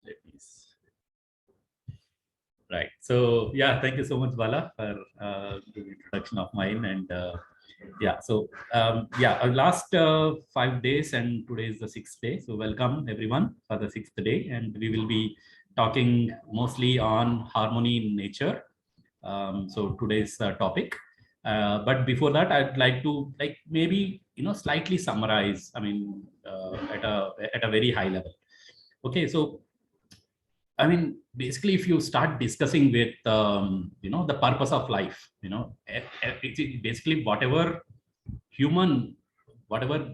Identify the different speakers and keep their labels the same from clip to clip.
Speaker 1: Let me see. Right. So yeah, thank you so much, Bala, for the introduction of mine. And yeah, so yeah, our last 5 days and today is the 6th day. So welcome everyone for the 6th day, and we will be talking mostly on harmony in nature. So today's topic. But before that, I'd like to maybe slightly summarize. I mean, at a very high level. Okay, so I mean, basically, if you start discussing with the purpose of life, it's basically whatever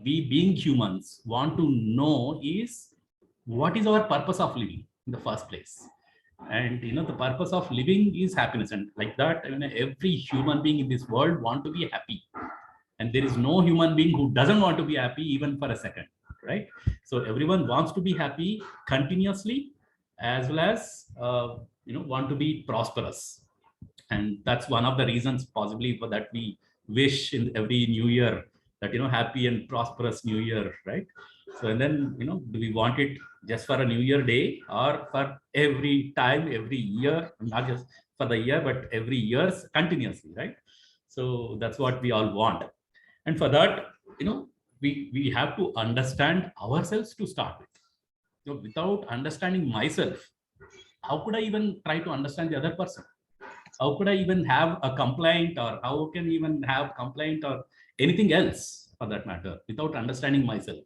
Speaker 1: we being humans want to know is what is our purpose of living in the first place. And the purpose of living is happiness, and like that, every human being in this world want to be happy, and there is no human being who doesn't want to be happy even for a second, right? So everyone wants to be happy continuously, as well as want to be prosperous. And that's one of the reasons possibly for that we wish in every new year that happy and prosperous new year, right? So and then do we want it just for a new year day, or for every time, every year, not just for the year but every years continuously, right? So that's what we all want. And for that, we have to understand ourselves to start with. Without understanding myself, how could I even try to understand the other person? How could I even have a complaint, or how can even have complaint or anything else for that matter, without understanding myself,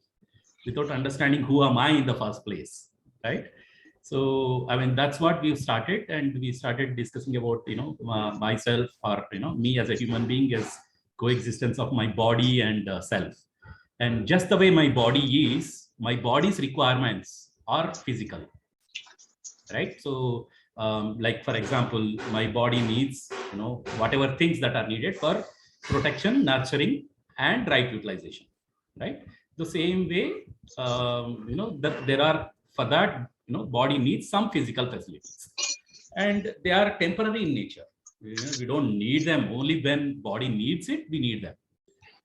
Speaker 1: without understanding who am I in the first place, right? So I mean, that's what we've started, and we started discussing about myself, or me as a human being, as coexistence of my body and self. And just the way my body is, my body's requirements are physical, right? So like for example, my body needs whatever things that are needed for protection, nurturing, and right utilization, right? The same way, that there are, for that body needs some physical facilities, and they are temporary in nature. We don't need them. Only when body needs it, we need them,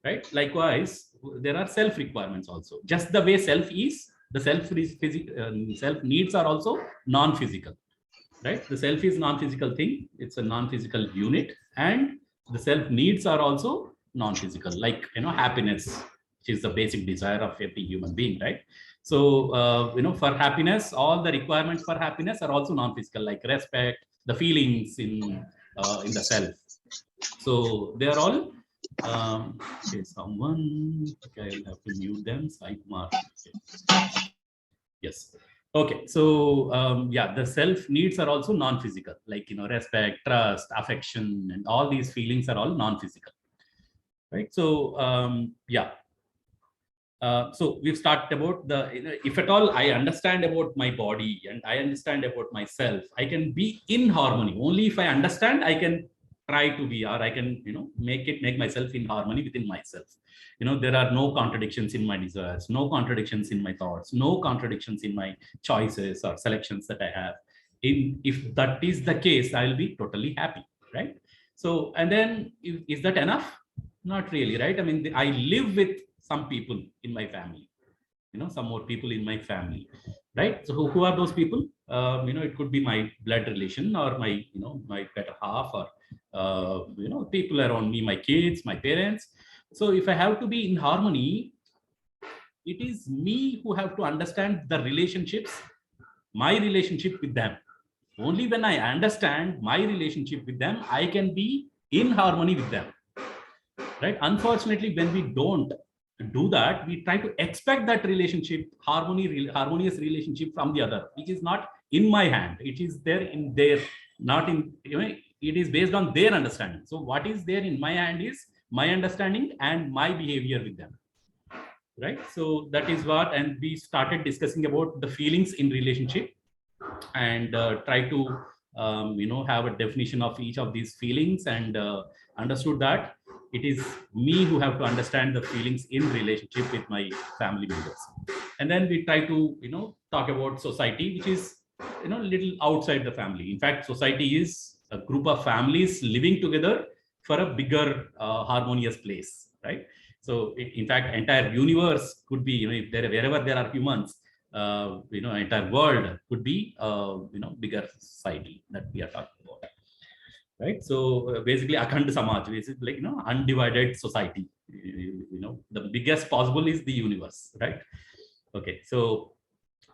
Speaker 1: right? Likewise, there are self requirements also. Just the way self is, the self needs are also non-physical, right? The self is non-physical thing. It's a non-physical unit, and the self needs are also non-physical, like happiness, which is the basic desire of every human being, right? So for happiness, all the requirements for happiness are also non-physical, like respect, the feelings in the self. So they are all okay, okay, I'll have to mute them. Site mark. Okay. Yes. Okay. So yeah, the self needs are also non-physical, like respect, trust, affection, and all these feelings are all non-physical, right? So yeah. So we've started about the, if at all I understand about my body and I understand about myself, I can be in harmony. Only if I understand, I can try to be, or I can, make myself in harmony within myself. There are no contradictions in my desires, no contradictions in my thoughts, no contradictions in my choices or selections that I have. If that is the case, I'll be totally happy, right? So, and then is that enough? Not really, right? I mean, I live with some people in my family, some more people in my family, right? So who are those people? It could be my blood relation, or my my better half, or people around me, my kids, my parents. So if I have to be in harmony, it is me who have to understand the relationships, my relationship with them. Only when I understand my relationship with them, I can be in harmony with them, right? Unfortunately, when we don't do that, we try to expect that relationship, harmonious relationship from the other, which is not in my hand. It is there in their, not in, it is based on their understanding. So what is there in my hand is my understanding and my behavior with them, right? So that is what, and we started discussing about the feelings in relationship, and try to have a definition of each of these feelings, and understood that it is me who have to understand the feelings in relationship with my family members. And then we try to talk about society, which is little outside the family. In fact, society is a group of families living together for a bigger harmonious place, right? So in fact, entire universe could be, if there, wherever there are humans, entire world could be, bigger society that we are talking about. Right. So basically, Akhand Samaj, basically, like, undivided society. The biggest possible is the universe, right? Okay. So,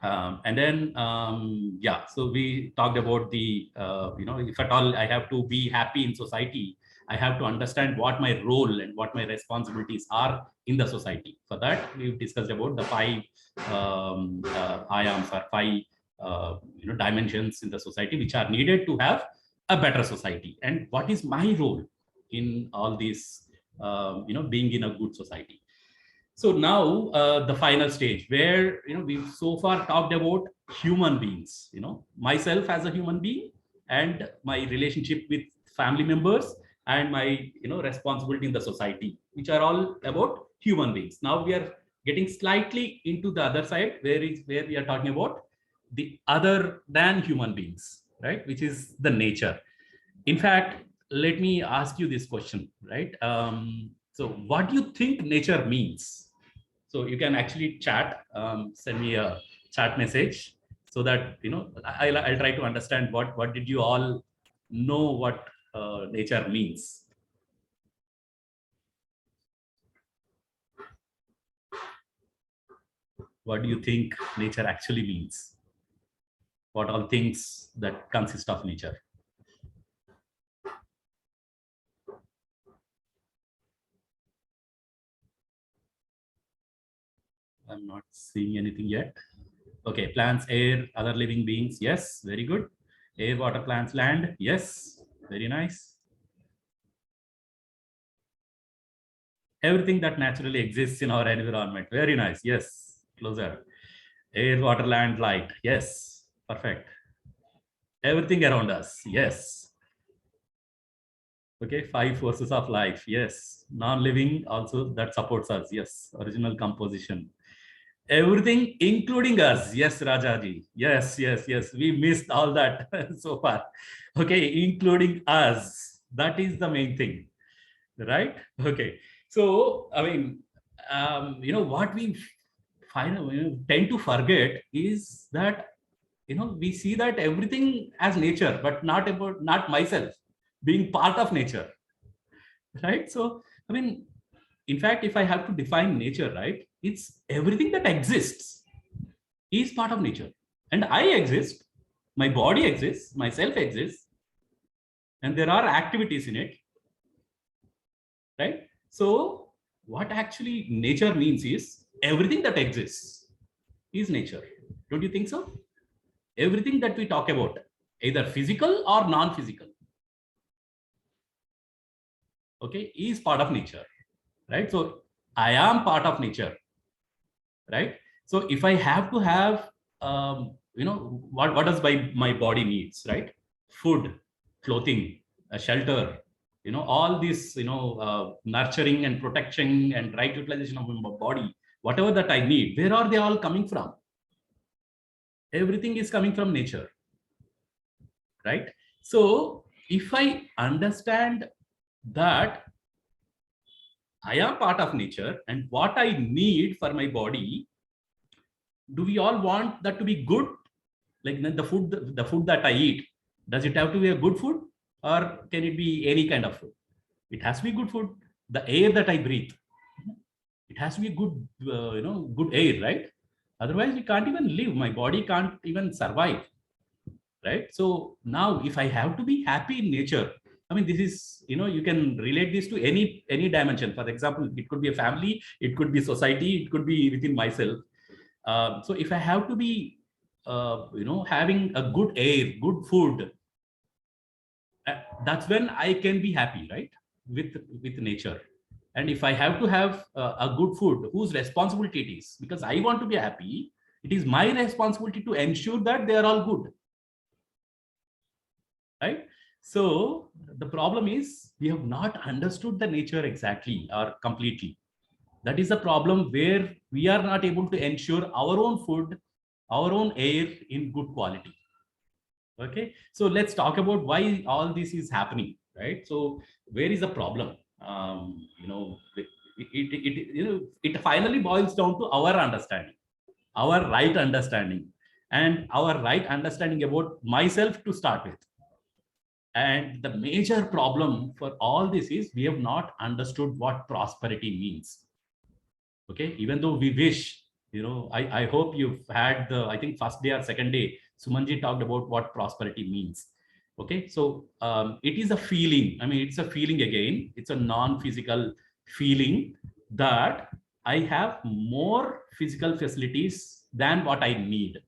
Speaker 1: and then, yeah, so we talked about the, if at all I have to be happy in society, I have to understand what my role and what my responsibilities are in the society. For that, we've discussed about the five ayams or five, dimensions in the society which are needed to have a better society. And what is my role in all these, being in a good society. So now the final stage where, we've so far talked about human beings, myself as a human being and my relationship with family members and my, responsibility in the society, which are all about human beings. Now we are getting slightly into the other side where we are talking about the other than human beings, right? Which is the nature. In fact, let me ask you this question, right? So what do you think nature means? So you can actually chat, send me a chat message so that, I'll try to understand what did you all know what nature means. What do you think nature actually means? What all things that consist of nature? I'm not seeing anything yet. Okay, plants, air, other living beings. Yes, very good. Air, water, plants, land. Yes, very nice. Everything that naturally exists in our environment. Very nice. Yes, closer. Air, water, land, light. Yes, perfect. Everything around us. Yes. Okay, five forces of life. Yes. Non-living also that supports us. Yes. Original composition. Everything, including us. Yes, Rajaji. Yes, yes, yes. We missed all that so far. Okay, including us. That is the main thing, right? Okay. So, I mean, what we tend to forget is that, we see that everything as nature, but not myself being part of nature, right? So, I mean, in fact, if I have to define nature, right, it's everything that exists is part of nature. And I exist, my body exists, myself exists, and there are activities in it, right? So what actually nature means is everything that exists is nature. Don't you think so? Everything that we talk about, either physical or non-physical, okay, is part of nature, right? So I am part of nature, right? So if I have to have, what does my body needs, right? Food, clothing, a shelter, all this, nurturing and protection and right utilization of my body, whatever that I need, where are they all coming from? Everything is coming from nature, right? So if I understand that I am part of nature and what I need for my body, do we all want that to be good? Like the food that I eat, does it have to be a good food or can it be any kind of food? It has to be good food. The air that I breathe, it has to be good, good air, right? Otherwise, we can't even live. My body can't even survive, right? So now, if I have to be happy in nature, I mean, this is, you can relate this to any dimension. For example, it could be a family, it could be society, it could be within myself. So if I have to be, having a good air, good food, that's when I can be happy, right? With nature. And if I have to have a good food, whose responsibility it is? Because I want to be happy, it is my responsibility to ensure that they are all good, right? So the problem is we have not understood the nature exactly or completely. That is the problem where we are not able to ensure our own food, our own air in good quality. Okay, so let's talk about why all this is happening, right? So where is the problem? It finally boils down to our understanding. our right understanding, and our right understanding about myself to start with. And the major problem for all this is we have not understood what prosperity means. Okay, even though we wish, I hope you've had the, I think first day or second day, Sumanji talked about what prosperity means. Okay, so it is a feeling. I mean, it's a feeling again. It's a non-physical feeling that I have more physical facilities than what I need.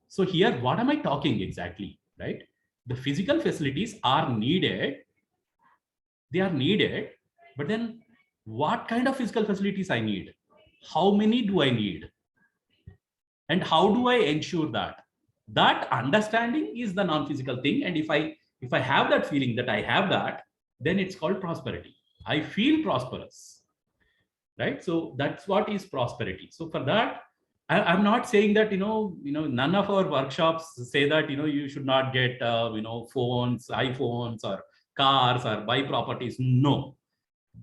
Speaker 1: So here, what am I talking exactly, right? The physical facilities are needed. They are needed, but then what kind of physical facilities I need? How many do I need? And how do I ensure that? That understanding is the non-physical thing. And if I have that feeling that I have that, then it's called prosperity. I feel prosperous, right? So that's what is prosperity. So for that, I'm not saying that none of our workshops say that you should not get phones, iPhones, or cars, or buy properties. No,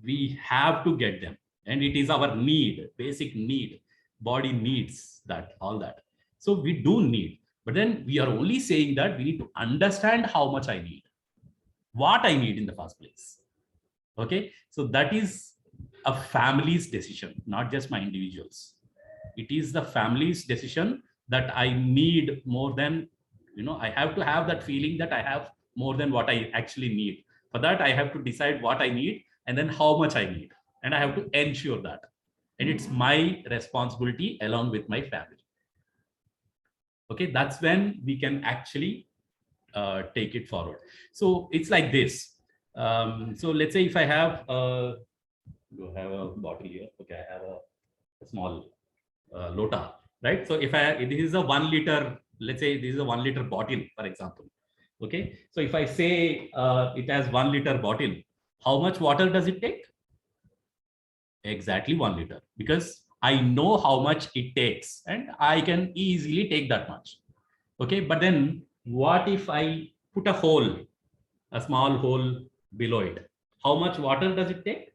Speaker 1: we have to get them, and it is our need, basic need. Body needs that, all that. So we do need, but then we are only saying that we need to understand how much I need, what I need in the first place. Okay, so that is a family's decision, not just my individuals. It is the family's decision that I need more than, I have to have that feeling that I have more than what I actually need. For that, I have to decide what I need and then how much I need. And I have to ensure that. And it's my responsibility along with my family. Okay, that's when we can actually take it forward. So it's like this. So let's say if I have a bottle here. Okay, I have a small lota, right? So if this is a 1 liter, let's say this is a 1 liter bottle, for example. Okay, so if I say it has 1 liter bottle, how much water does it take? Exactly 1 liter, because I know how much it takes and I can easily take that much. Okay, but then what if I put a small hole below it? How much water does it take?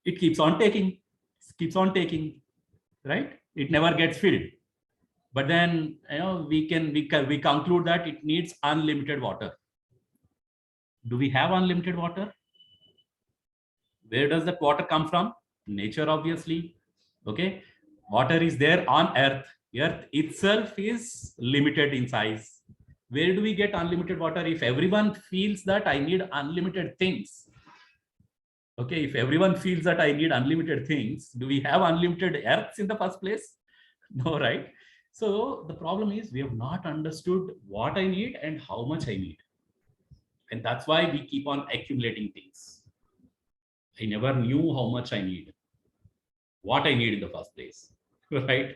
Speaker 1: It keeps on taking, right? It never gets filled. But then we conclude that it needs unlimited water. Do we have unlimited water? Where does that water come from? Nature, obviously. Okay, water is there on earth. Earth itself is limited in size. Where do we get unlimited water? If everyone feels that I need unlimited things, okay, if everyone feels that I need unlimited things, do we have unlimited earths in the first place? No, right? So the problem is we have not understood what I need and how much I need. And that's why we keep on accumulating things. I never knew how much I need, what I need in the first place, right?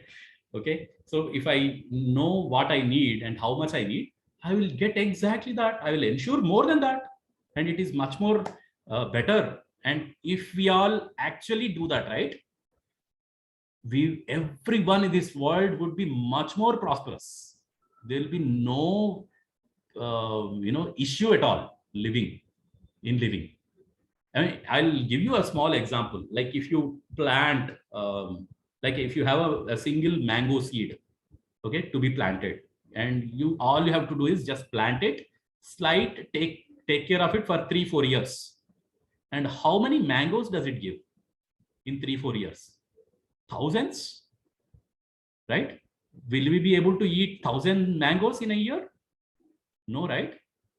Speaker 1: Okay, so if I know what I need and how much I need, I will get exactly that. I will ensure more than that. And it is much more better. And if we all actually do that, right, everyone in this world would be much more prosperous. There will be no issue at all living. I mean, I'll give you a small example. Like if you plant, like if you have a single mango seed, okay, to be planted, and all you have to do is just plant it, take care of it for 3-4 years. And how many mangoes does it give in 3-4 years? Thousands, right? Will we be able to eat 1,000 mangoes in a year? No, right?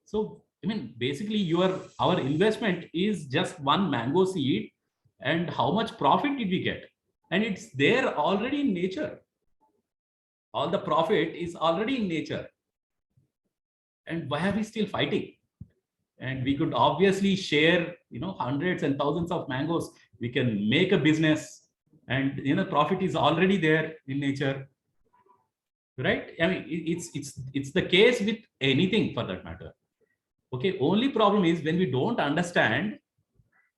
Speaker 1: So I mean, basically our investment is just one mango seed, and how much profit did we get? And it's there already in nature. All the profit is already in nature. And why are we still fighting? And we could obviously share, hundreds and thousands of mangoes. We can make a business, and profit is already there in nature, right? I mean, it's the case with anything for that matter. Okay, only problem is when we don't understand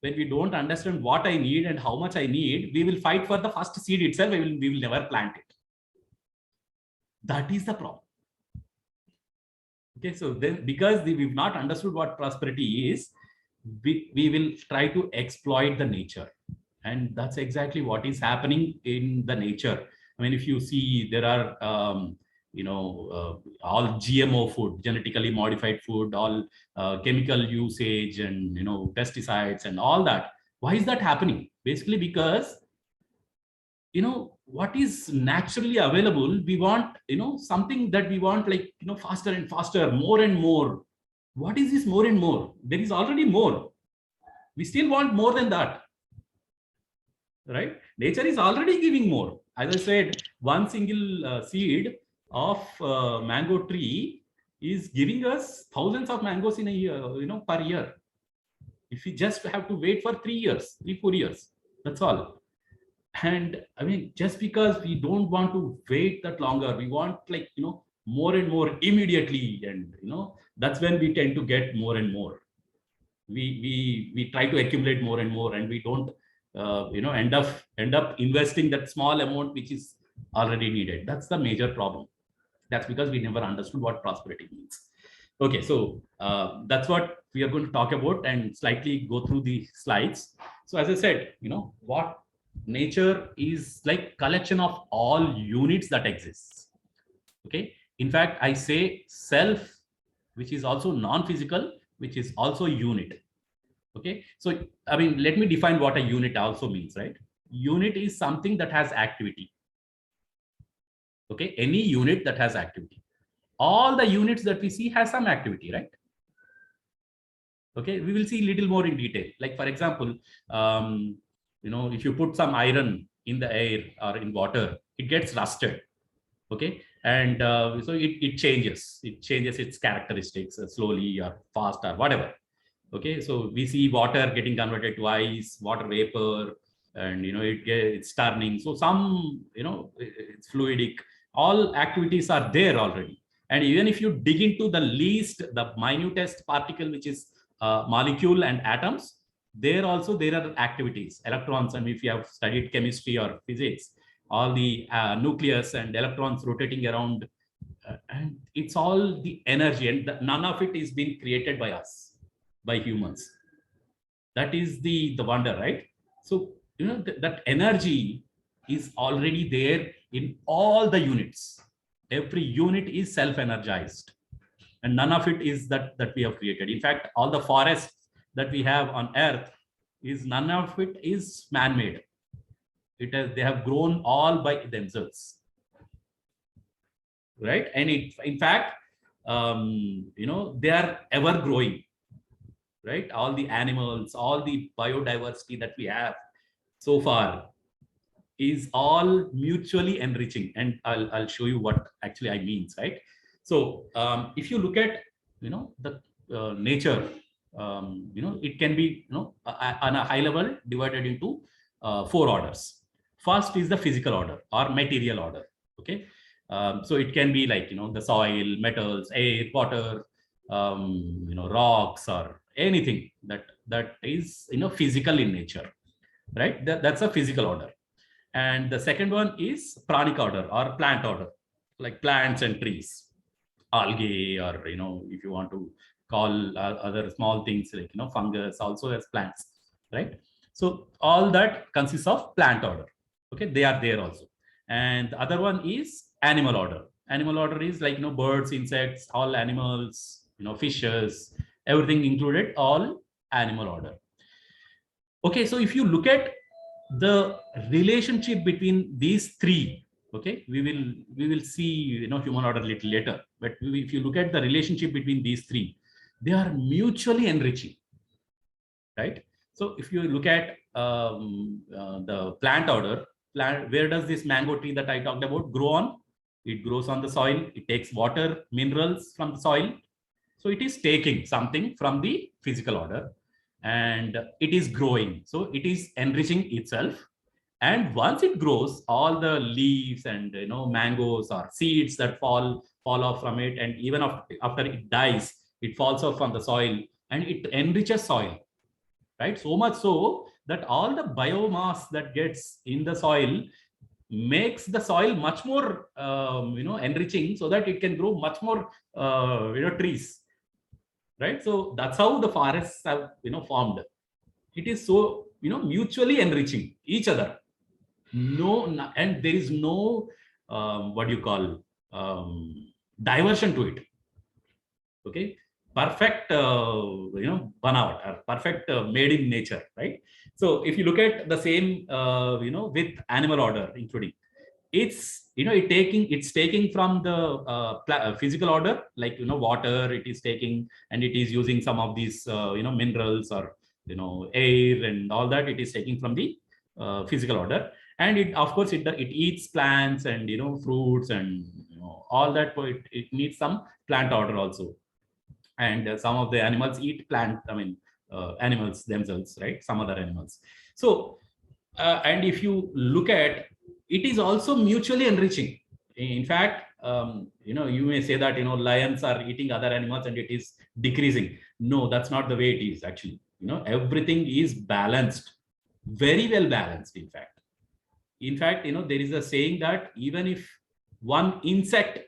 Speaker 1: what I need and how much I need, we will fight for the first seed itself. We will never plant it. That is the problem. Okay, so then because we've not understood what prosperity is, we will try to exploit the nature. And that's exactly what is happening in the nature. I mean, if you see, there are, all GMO food, genetically modified food, all chemical usage and, pesticides and all that. Why is that happening? Basically because, what is naturally available, we want, something that we want, like, faster and faster, more and more. What is this more and more? There is already more. We still want more than that. Right? Nature is already giving more. As I said, one single seed of mango tree is giving us thousands of mangoes in a year, per year. If we just have to wait for 3 years, 3-4 years, that's all. And I mean, just because we don't want to wait that longer, we want, like, more and more immediately, and that's when we tend to get more and more. We try to accumulate more and more, and we don't end up investing that small amount which is already needed. That's the major problem. That's because we never understood what prosperity means. Okay, so that's what we are going to talk about and slightly go through the slides. So as I said, what nature is like collection of all units that exists. Okay, in fact, I say self, which is also non-physical, which is also unit. Okay, so I mean, let me define what a unit also means, right? Unit is something that has activity. Okay, any unit that has activity. All the units that we see has some activity, right? Okay, we will see a little more in detail. Like, for example, if you put some iron in the air or in water, it gets rusted. Okay, and so it changes its characteristics slowly or fast or whatever. Okay, so we see water getting converted to ice, water vapor, and it's turning. So some, it's fluidic. All activities are there already. And even if you dig into the minutest particle, which is molecule and atoms, there are activities, electrons. And if you have studied chemistry or physics, all the nucleus and electrons rotating around, and it's all the energy, and none of it is being created by us, by humans. That is the wonder, right? So that energy is already there in all the units. Every unit is self-energized, and none of it is that we have created. In fact, all the forests that we have on earth, none of it is man-made. They have grown all by themselves, right? And in fact, they are ever growing, right? All the animals, all the biodiversity that we have so far is all mutually enriching. And I'll show you what actually I means, right? So if you look at, the nature, it can be, on a high level divided into 4 orders. First is the physical order or material order. Okay, so it can be like, the soil, metals, air, water, rocks, or anything that is, physical in nature, right? That's a physical order. And the second one is pranic order or plant order, like plants and trees, algae, or if you want to call other small things like fungus also as plants, right? So all that consists of plant order. Okay, they are there also. And the other one is animal order. Animal order is like birds, insects, all animals, fishes, everything included, all animal order. Okay, so if you look at the relationship between these three, okay, we will see human order a little later, but if you look at the relationship between these three, they are mutually enriching, right? So if you look at the plant order, where does this mango tree that I talked about grow on? It grows on the soil. It takes water, minerals from the soil. So it is taking something from the physical order, and it is growing. So it is enriching itself. And once it grows, all the leaves and mangoes or seeds that fall off from it, and even after it dies, it falls off from the soil and it enriches soil, right? So much so that all the biomass that gets in the soil makes the soil much more enriching, so that it can grow much more trees, right? So that's how the forests have formed. It is so mutually enriching each other. And there is no what do you call diversion to it. Okay, perfect burnout or perfect made in nature, right? So if you look at the same with animal order, including it's taking from the physical order, like water it is taking, and it is using some of these minerals or air and all that, it is taking from the physical order. And it, of course, it eats plants and fruits and all that, so it needs some plant order also. And some of the animals eat animals themselves, right? Some other animals. So and if you look at, it is also mutually enriching. In fact, you may say that lions are eating other animals and it is decreasing. No, that's not the way it is actually. Everything is balanced, very well balanced. In fact, there is a saying that even if one insect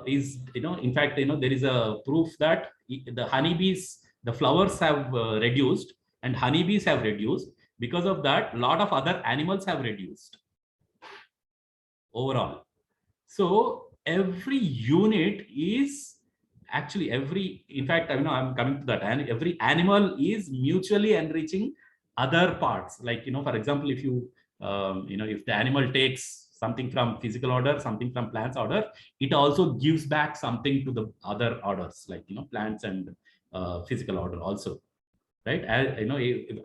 Speaker 1: is, in fact, there is a proof that the honeybees, the flowers have reduced and honeybees have reduced. Because of that, a lot of other animals have reduced overall. So every unit is actually in fact, I'm coming to that, and every animal is mutually enriching other parts. Like, for example, if you, if the animal takes something from physical order, something from plants order, it also gives back something to the other orders, like, plants and physical order also. Right? As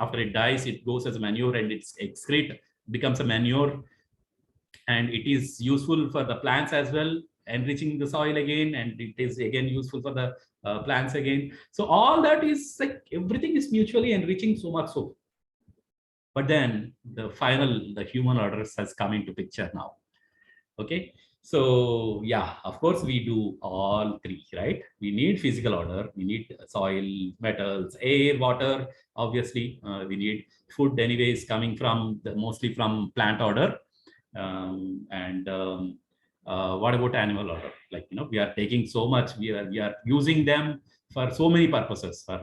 Speaker 1: after it dies, it goes as a manure and its excrete becomes a manure, and it is useful for the plants as well, enriching the soil again, and it is again useful for the plants again. So all that is like, everything is mutually enriching, so much so. But then the human order has come into picture now. Okay. So yeah, of course we do all three, right? We need physical order, we need soil, metals, air, water. Obviously, we need food anyways, coming from mostly from plant order. What about animal order? Like, we are taking so much, we are using them for so many purposes. For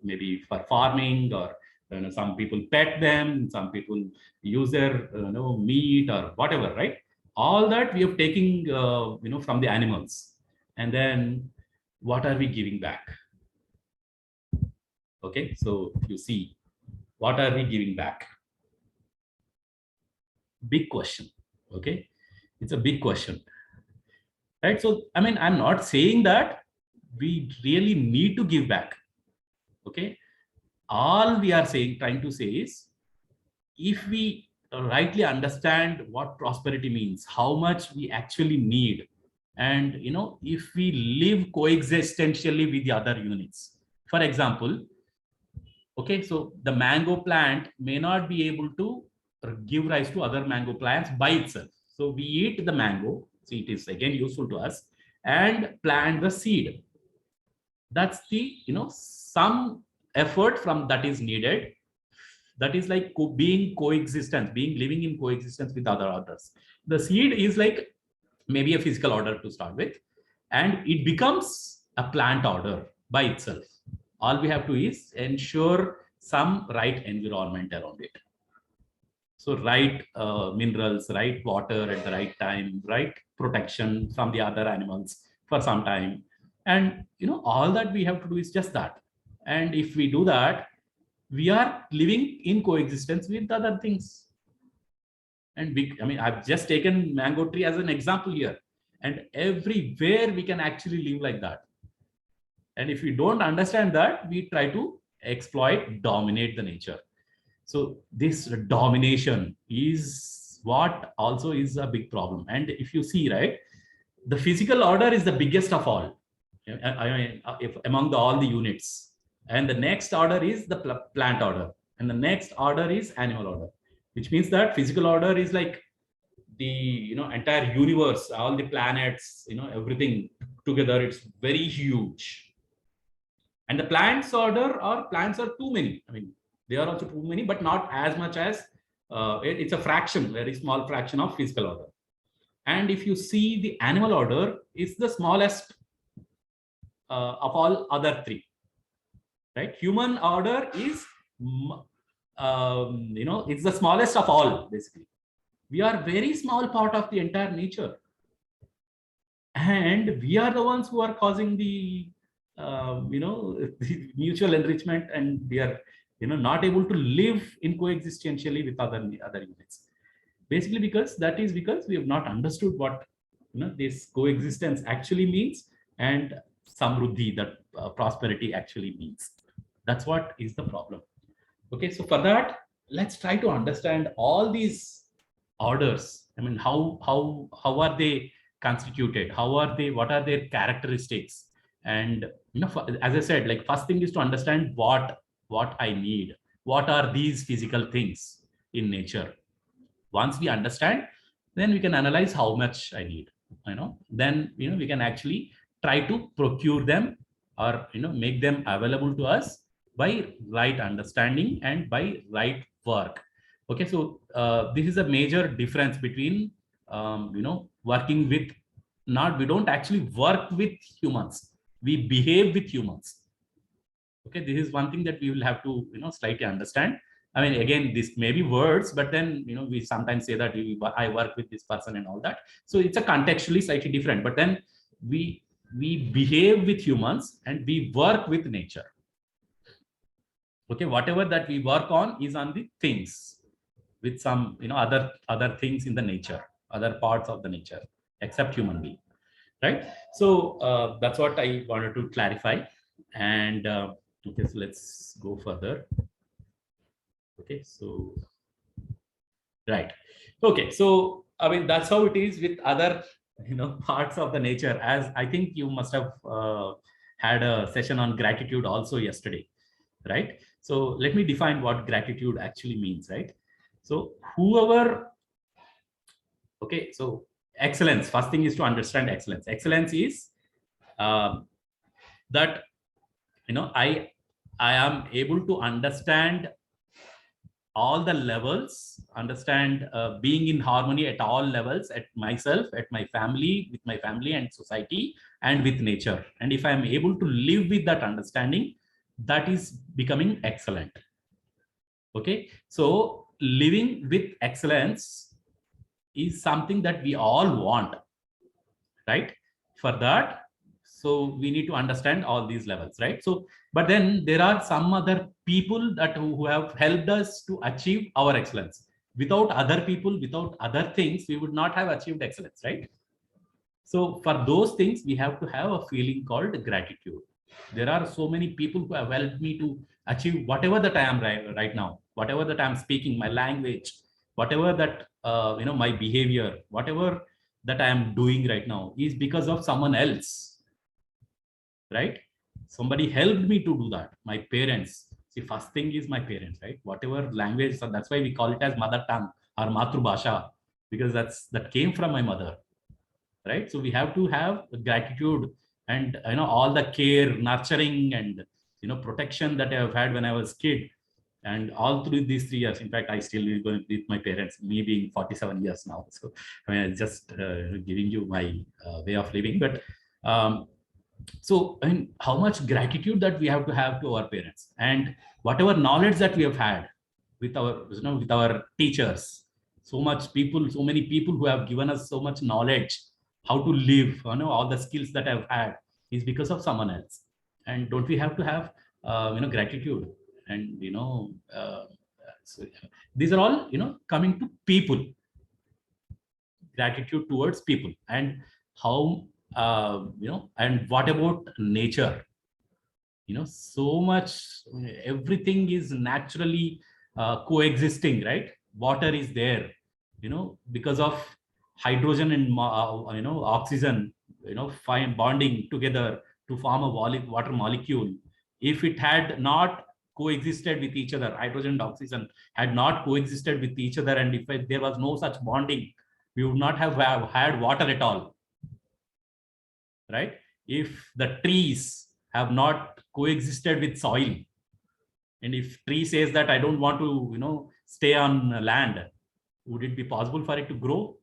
Speaker 1: maybe for farming, or some people pet them, some people use their meat or whatever, right? All that we have taken from the animals, and then what are we giving back? Okay, so if you see, what are we giving back? Big question. Okay, it's a big question, right? So I'm not saying that we really need to give back. Okay, all we are trying to say is, if we rightly understand what prosperity means, how much we actually need, and if we live coexistentially with the other units. For example, okay, so the mango plant may not be able to give rise to other mango plants by itself. So we eat the mango, so it is again useful to us, and plant the seed. That's the some effort from that is needed. That is like being living in coexistence with other orders. The seed is like maybe a physical order to start with, and it becomes a plant order by itself. All we have to is ensure some right environment around it. So right minerals, right water at the right time, right protection from the other animals for some time. And all that we have to do is just that. And if we do that, we are living in coexistence with other things. And I've just taken mango tree as an example here, and everywhere we can actually live like that. And if we don't understand that, we try to exploit, dominate the nature. So this domination is what also is a big problem. And if you see, right, the physical order is the biggest of all. If among all the units, and the next order is the plant order, and the next order is animal order, which means that physical order is like the entire universe, all the planets, everything together. It's very huge. And the plants are too many. They are also too many, but not as much as it's a fraction, very small fraction of physical order. And if you see, the animal order is the smallest of all other three, right? Human order is it's the smallest of all, basically. We are very small part of the entire nature. And we are the ones who are causing the, the mutual enrichment, and we are, not able to live in coexistentially with other units. Basically, because we have not understood what, this coexistence actually means, and samruddhi, that prosperity actually means. That's what is the problem. Okay, so for that, let's try to understand all these orders. I mean, how are they constituted? How are they? What are their characteristics? And as I said, like, first thing is to understand what I need. What are these physical things in nature? Once we understand, then we can analyze how much I need. Then we can actually try to procure them, or make them available to us by right understanding and by right work. Okay, so this is a major difference between working with, not, we don't actually work with humans, we behave with humans. Okay, this is one thing that we will have to slightly understand. I mean, again, this may be words, but then we sometimes say that I work with this person and all that. So it's a contextually slightly different. But then we behave with humans and we work with nature. Okay, whatever that we work on is on the things, with some other things in the nature, other parts of the nature, except human being, right? So that's what I wanted to clarify. And okay, so let's go further. Okay, so right. Okay, so I mean, that's how it is with other parts of the nature. As I think you must have had a session on gratitude also yesterday, right? So let me define what gratitude actually means, right? So whoever, okay, so excellence, first thing is to understand excellence. Excellence is that I am able to understand all the levels, understand being in harmony at all levels, at myself, at my family, with my family and society, and with nature. And if I am able to live with that understanding, that is becoming excellent. Okay, so living with excellence is something that we all want, right? For that, so we need to understand all these levels, right? So, but then there are some other people that who have helped us to achieve our excellence. Without other people, without other things, we would not have achieved excellence, right? So for those things, we have to have a feeling called gratitude. There are so many people who have helped me to achieve whatever that I am right now, whatever that I'm speaking, my language, whatever that my behavior, whatever that I am doing right now is because of someone else, right? Somebody helped me to do that. My parents. See, first thing is my parents, right? Whatever language, so that's why we call it as mother tongue or matrubhasha, because that came from my mother, right? So we have to have gratitude, and all the care, nurturing, and protection that I have had when I was kid, and all through these 3 years. In fact, I still live with my parents, me being 47 years now. So I mean, just giving you my way of living. But so I mean, how much gratitude that we have to our parents, and whatever knowledge that we have had with our with our teachers. So many people who have given us so much knowledge, how to live, all the skills that I've had is because of someone else. And don't we have to have gratitude? And so these are all coming to people, gratitude towards people. And how and what about nature? So much, everything is naturally coexisting, right? Water is there, because of hydrogen and oxygen fine bonding together to form a water molecule. If it had not coexisted with each other, hydrogen and oxygen had not coexisted with each other, and if there was no such bonding, we would not have had water at all, right? If the trees have not coexisted with soil, and if tree says that I don't want to stay on land, would it be possible for it to grow?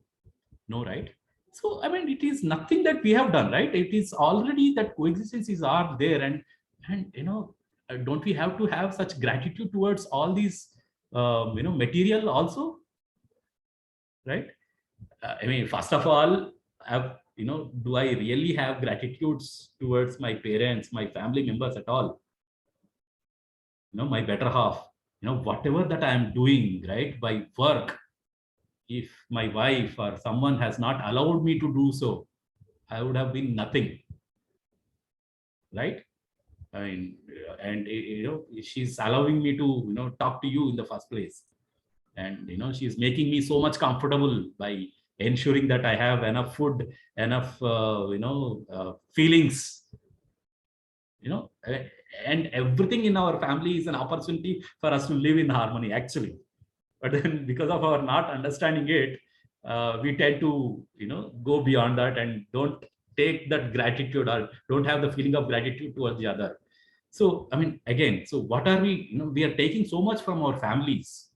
Speaker 1: No, right? So I mean, it is nothing that we have done, right? It is already that coexistences are there. And don't we have to have such gratitude towards all these material also, right? I mean, first of all, do I really have gratitudes towards my parents, my family members at all? My better half, whatever that I am doing, right, by work, if my wife or someone has not allowed me to do so, I would have been nothing, right? I mean, and she's allowing me to, talk to you in the first place. And, she's making me so much comfortable by ensuring that I have enough food, enough, feelings, and everything in our family is an opportunity for us to live in harmony, actually. But then because of our not understanding it, we tend to, go beyond that and don't take that gratitude or don't have the feeling of gratitude towards the other. So, I mean, again, so what are we, we are taking so much from our families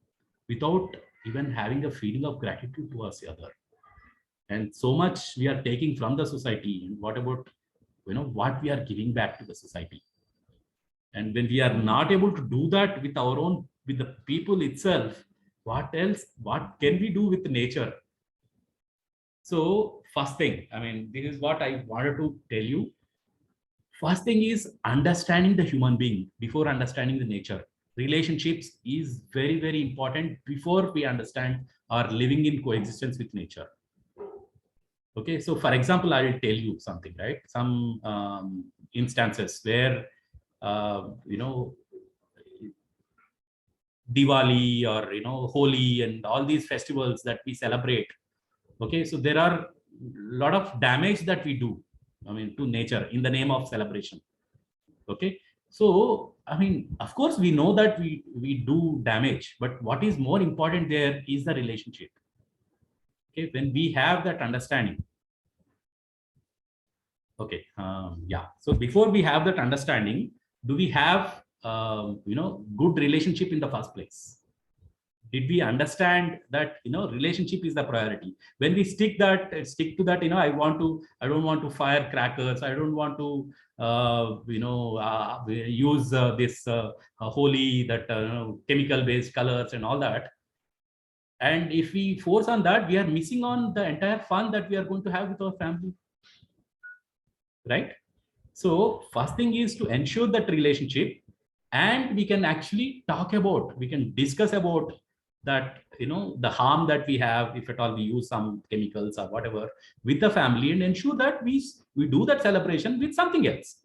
Speaker 1: without even having a feeling of gratitude towards the other. And so much we are taking from the society. What about, what we are giving back to the society? And when we are not able to do that with our own, with the people itself, what else, what can we do with nature? So first thing, I mean, this is what I wanted to tell you. First thing is understanding the human being before understanding the nature. Relationships is very, very important before we understand or living in coexistence with nature. Okay, so for example, I will tell you something, right? Some instances where, Diwali or, Holi and all these festivals that we celebrate. Okay, so there are a lot of damage that we do, I mean, to nature in the name of celebration. Okay, so I mean, of course, we know that we do damage, but what is more important there is the relationship. Okay, when we have that understanding. Okay, yeah. So before we have that understanding, do we have good relationship in the first place? Did we understand that relationship is the priority? When we stick to that, I don't want to fire crackers, I don't want to use this holy, that chemical based colors and all that. And if we force on that, we are missing on the entire fun that we are going to have with our family, right? So first thing is to ensure that relationship, and we can actually we can discuss about that, the harm that we have if at all we use some chemicals or whatever with the family, and ensure that we do that celebration with something else.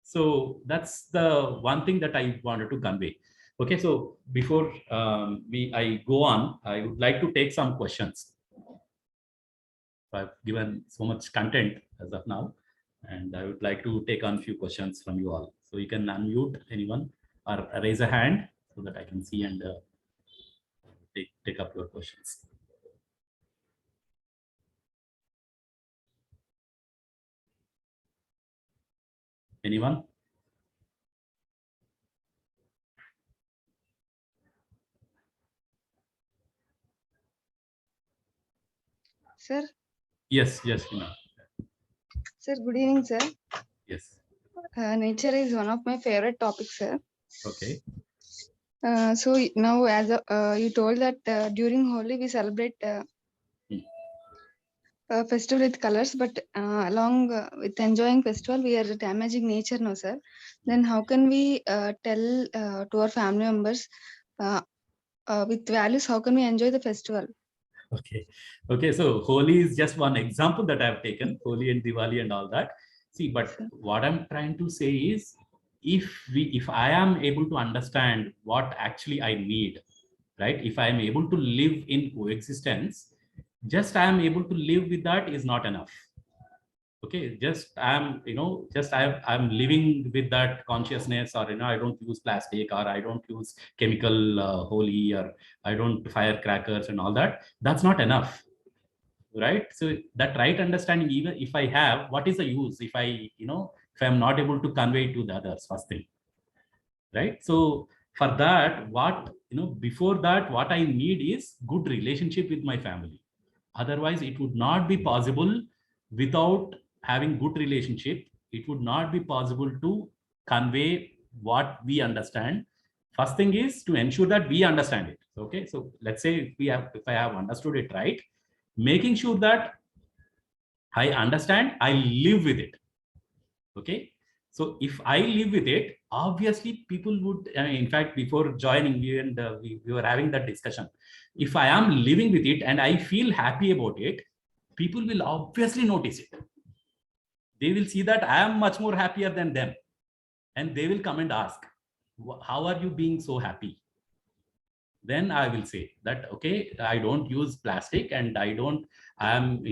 Speaker 1: So that's the one thing that I wanted to convey. Okay, so before I go on, I would like to take some questions. So I've given so much content as of now, and I would like to take on a few questions from you all. So you can unmute anyone or raise a hand so that I can see and take up your questions. Anyone?
Speaker 2: Sir?
Speaker 1: Yes, yes, Hina.
Speaker 2: Sir, good evening, sir.
Speaker 1: Yes.
Speaker 2: Nature is one of my favorite topics, sir.
Speaker 1: Okay.
Speaker 2: So now, as you told that during Holi we celebrate festival with colors, but along with enjoying festival, we are damaging nature, no, sir. Then how can we tell to our family members with values, how can we enjoy the festival?
Speaker 1: Okay. Okay. So Holi is just one example that I've taken, Holi and Diwali and all that. See, but what I'm trying to say is, if I am able to understand what actually I need, right? If I am able to live in coexistence, just I am able to live with that is not enough. Okay, just I'm living with that consciousness, or I don't use plastic, or I don't use chemical holy, or I don't fire crackers and all that. That's not enough, right? So that right understanding, even if I have, what is the use if if I'm not able to convey it to the others? First thing, right? So for that, before that, what I need is good relationship with my family. Otherwise it would not be possible. Without having good relationship, it would not be possible to convey what we understand. First thing is to ensure that we understand it. Okay, so let's say if I have understood it right, making sure that I understand, I live with it. Okay, so if I live with it, obviously people would, in fact, before joining you and we were having that discussion. If I am living with it and I feel happy about it, people will obviously notice it. They will see that I am much more happier than them, and they will come and ask, how are you being so happy? Then I will say that, okay, I don't use plastic and I'm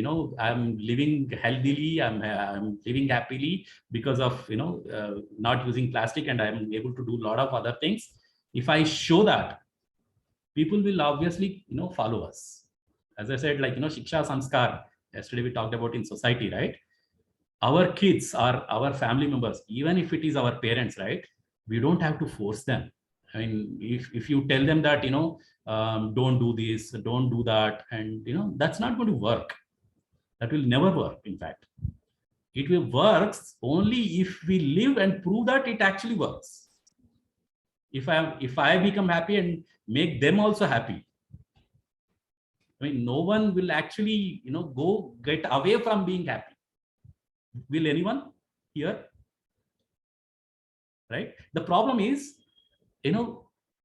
Speaker 1: living healthily, I'm living happily because of, not using plastic, and I'm able to do a lot of other things. If I show that, people will obviously, follow us. As I said, like, Shiksha Sanskar, yesterday we talked about in society, right? Our kids are our family members, even if it is our parents, right? We don't have to force them. I mean, if you tell them that, don't do this, don't do that, and that's not going to work. That will never work. In fact, it will works only if we live and prove that it actually works. If I become happy and make them also happy, I mean, no one will actually, go get away from being happy. Will anyone here? Right? The problem is,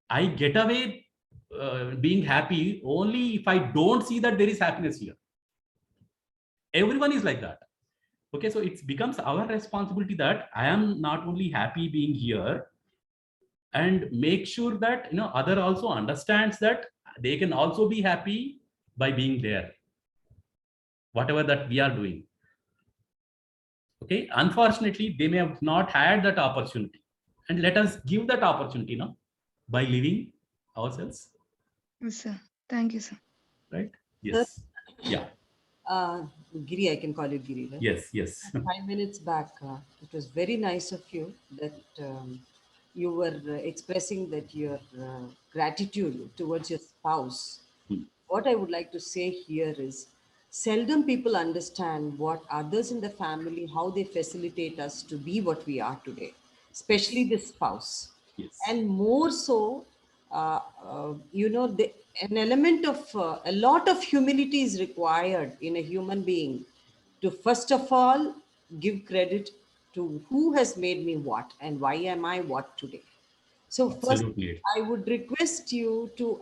Speaker 1: I get away being happy only if I don't see that there is happiness here. Everyone is like that. Okay, so it becomes our responsibility that I am not only happy being here, and make sure that other also understands that they can also be happy by being there, whatever that we are doing. Okay, unfortunately, they may have not had that opportunity, and let us give that opportunity by living ourselves.
Speaker 2: Yes, sir. Thank you, sir.
Speaker 1: Right? Yes. Yeah.
Speaker 3: Giri, I can call you Giri, right?
Speaker 1: Yes. Yes.
Speaker 3: 5 minutes back, it was very nice of you that you were expressing that your gratitude towards your spouse. What I would like to say here is, seldom people understand what others in the family, how they facilitate us to be what we are today, especially the spouse.
Speaker 1: Yes.
Speaker 3: And more so, an element of a lot of humility is required in a human being to first of all give credit to who has made me what and why am I what today. So first,
Speaker 1: Absolutely.
Speaker 3: I would request you to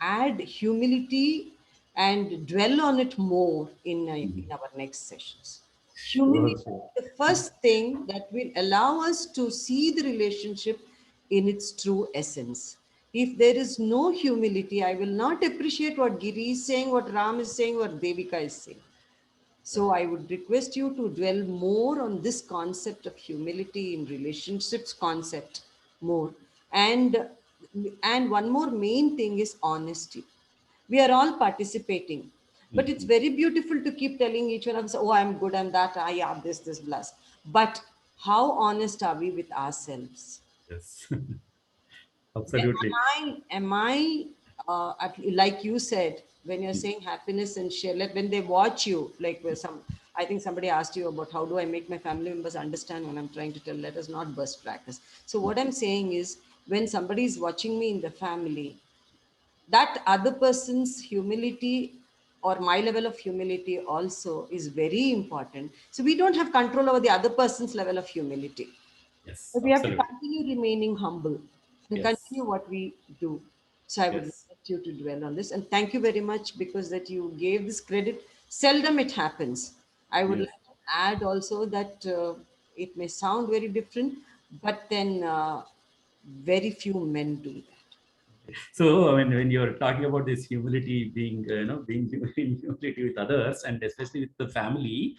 Speaker 3: add humility and dwell on it more in our next sessions. Humility
Speaker 1: Sure, sure.
Speaker 3: is the first thing that will allow us to see the relationship in its true essence. If there is no humility, I will not appreciate what Giri is saying, what Ram is saying, what Devika is saying. So I would request you to dwell more on this concept of humility in relationships concept more. And one more main thing is honesty. We are all participating, but it's very beautiful to keep telling each one of us, oh, I'm good, I'm that, yeah, this, blast. But how honest are we with ourselves?
Speaker 1: Yes. Absolutely.
Speaker 3: Am I like you said, when you're saying happiness and share, like when they watch you, like with I think somebody asked you about how do I make my family members understand when I'm trying to tell, let us not burst crackers. So what I'm saying is, when somebody is watching me in the family, that other person's humility or my level of humility also is very important. So we don't have control over the other person's level of humility.
Speaker 1: Yes.
Speaker 3: But we have to
Speaker 1: Absolutely.
Speaker 3: continue remaining humble and
Speaker 1: Yes.
Speaker 3: continue what we do. So I would
Speaker 1: Yes.
Speaker 3: request you to dwell on this. And thank you very much because that you gave this credit. Seldom it happens. I would
Speaker 1: Yes.
Speaker 3: like to add also that it may sound very different, but then very few men do that.
Speaker 1: So, I mean, when you're talking about this humility, being in humility with others, and especially with the family,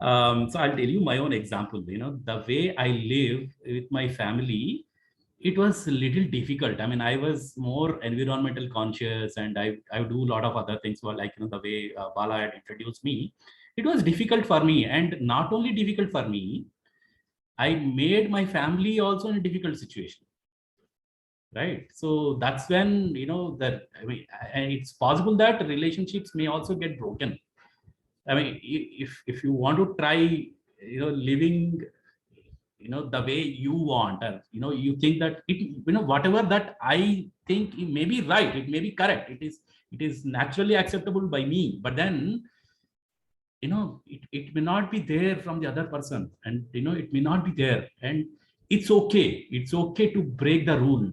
Speaker 1: so I'll tell you my own example. The way I live with my family, it was a little difficult. I mean, I was more environmental conscious, and I do a lot of other things. Well, like the way Bala had introduced me, it was difficult for me, and not only difficult for me, I made my family also in a difficult situation. Right. So that's when, that, I mean, and it's possible that relationships may also get broken. I mean, if you want to try, living the way you want, or you think that whatever that I think it may be right, it may be correct, it is naturally acceptable by me, but then it may not be there from the other person, and it may not be there, and it's okay to break the rule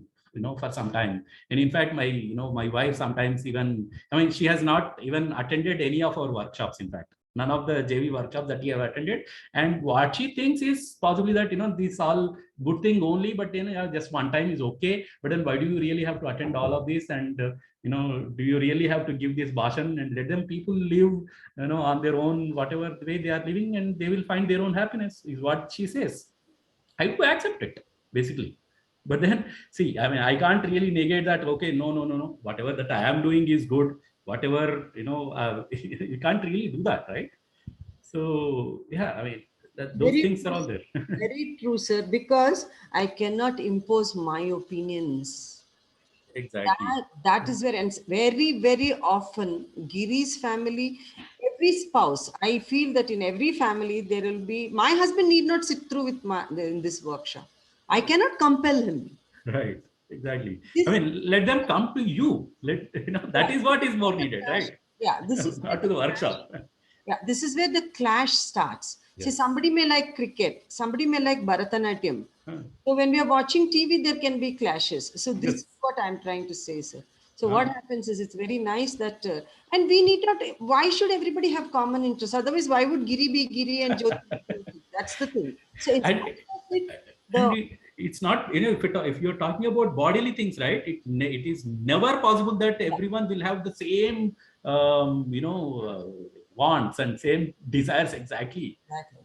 Speaker 1: for some time. And in fact, my wife sometimes, even she has not even attended any of our workshops, in fact none of the JV workshops that we have attended, and what she thinks is possibly that this all good thing only, but just one time is okay, but then why do you really have to attend all of this, and do you really have to give this bhashan, and let them people live on their own, whatever way they are living, and they will find their own happiness, is what she says. I do accept it, basically. But then, see, I can't really negate that. Okay, no. Whatever that I am doing is good. Whatever, you can't really do that, right? So, yeah, those
Speaker 3: Very
Speaker 1: things are all there.
Speaker 3: Very true, sir, because I cannot impose my opinions.
Speaker 1: Exactly.
Speaker 3: That is where, and very, very often, Giri's family, every spouse, I feel that in every family, there will be, my husband need not sit through with in this workshop. I cannot compel him.
Speaker 1: Right. Exactly.
Speaker 3: This,
Speaker 1: let them come to you. That is what is more needed, right?
Speaker 3: Yeah, this is
Speaker 1: not to the workshop.
Speaker 3: Yeah, this is where the clash starts.
Speaker 1: Yes.
Speaker 3: See, somebody may like cricket, somebody may like Bharatanatyam.
Speaker 1: Huh.
Speaker 3: So when we are watching TV, there can be clashes. So this is what I'm trying to say, sir. So what happens is, it's very nice that, and we need not, why should everybody have common interests? Otherwise, why would Giri be Giri and Jyoti be Jyoti? That's the thing. So
Speaker 1: it's not, if you're talking about bodily things, right? It is never possible that everyone will have the same, wants and same desires exactly.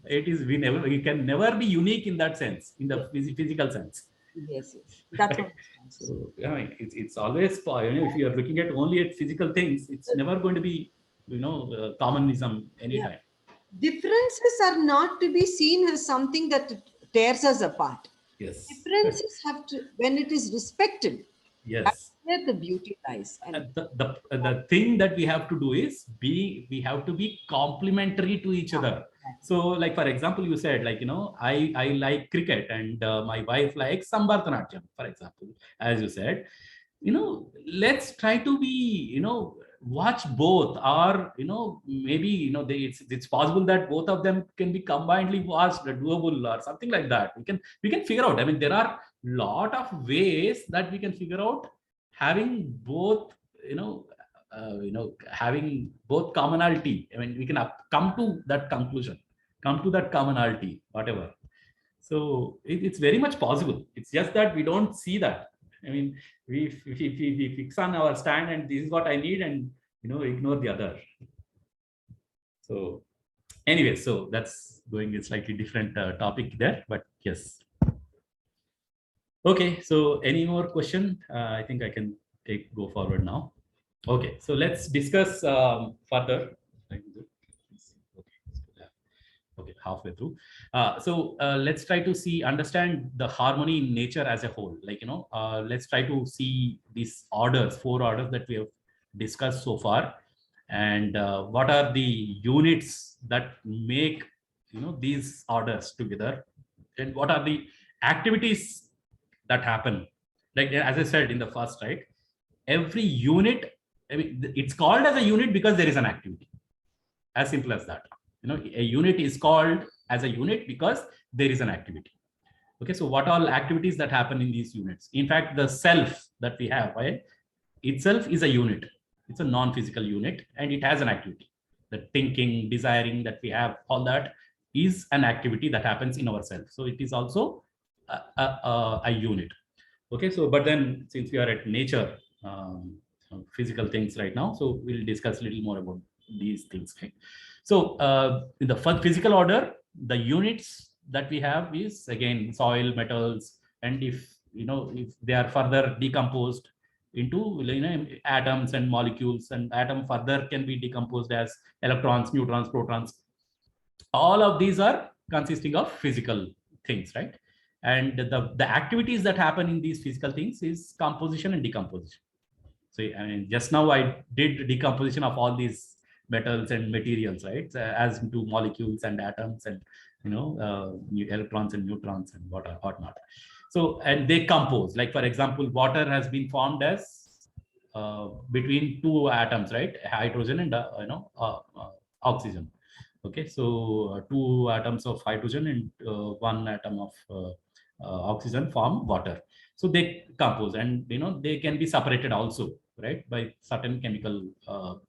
Speaker 1: It is, we can never be unique in that sense, in the physical sense.
Speaker 3: Yes. That's what
Speaker 1: so it's always, if you are looking at only at physical things, it's never going to be commonism anytime.
Speaker 3: Differences are not to be seen as something that tears us apart.
Speaker 1: Yes.
Speaker 3: Differences have to, when it is respected.
Speaker 1: Yes.
Speaker 3: That's where the beauty lies. And
Speaker 1: the thing that we have to do is we have to be complementary to each other. So, like, for example, you said, like, I like cricket, and my wife likes Bharatanatyam, for example, as you said, let's try to be, watch both, or, maybe, it's possible that both of them can be combinedly watched, doable, or something like that. We can figure out. There are lot of ways that we can figure out, having both, having both commonality. We can come to that conclusion, come to that commonality, whatever. So it's very much possible. It's just that we don't see that. We fix on our stand, and this is what I need, and ignore the other. So anyway, so that's going a slightly different topic there, but yes. Okay, so any more question? I think I can go forward now. Okay, so let's discuss further. Okay, halfway through. So let's try to understand the harmony in nature as a whole. Let's try to see these orders, 4 orders that we have discussed so far, and what are the units that make these orders together, and what are the activities that happen. Like, as I said in the first, right, every unit, it's called as a unit because there is an activity, as simple as that. A unit is called as a unit because there is an activity. Okay, so what all activities that happen in these units? In fact, the self that we have, right, itself is a unit. It's a non-physical unit, and it has an activity. The thinking, desiring that we have, all that is an activity that happens in ourselves. So it is also a unit. Okay, so but then, since we are at nature, physical things right now, so we'll discuss a little more about these things. Okay? So in the physical order, the units that we have is, again, soil, metals, and if they are further decomposed into atoms and molecules, and atom further can be decomposed as electrons, neutrons, protons. All of these are consisting of physical things, right? And the activities that happen in these physical things is composition and decomposition. So just now I did decomposition of all these metals and materials, right, as into molecules and atoms and electrons and neutrons and whatnot. So, and they compose. Like, for example, water has been formed as between two atoms, right? Hydrogen and oxygen. Okay, so two atoms of hydrogen and one atom of oxygen form water. So they compose, and they can be separated also, right, by certain chemical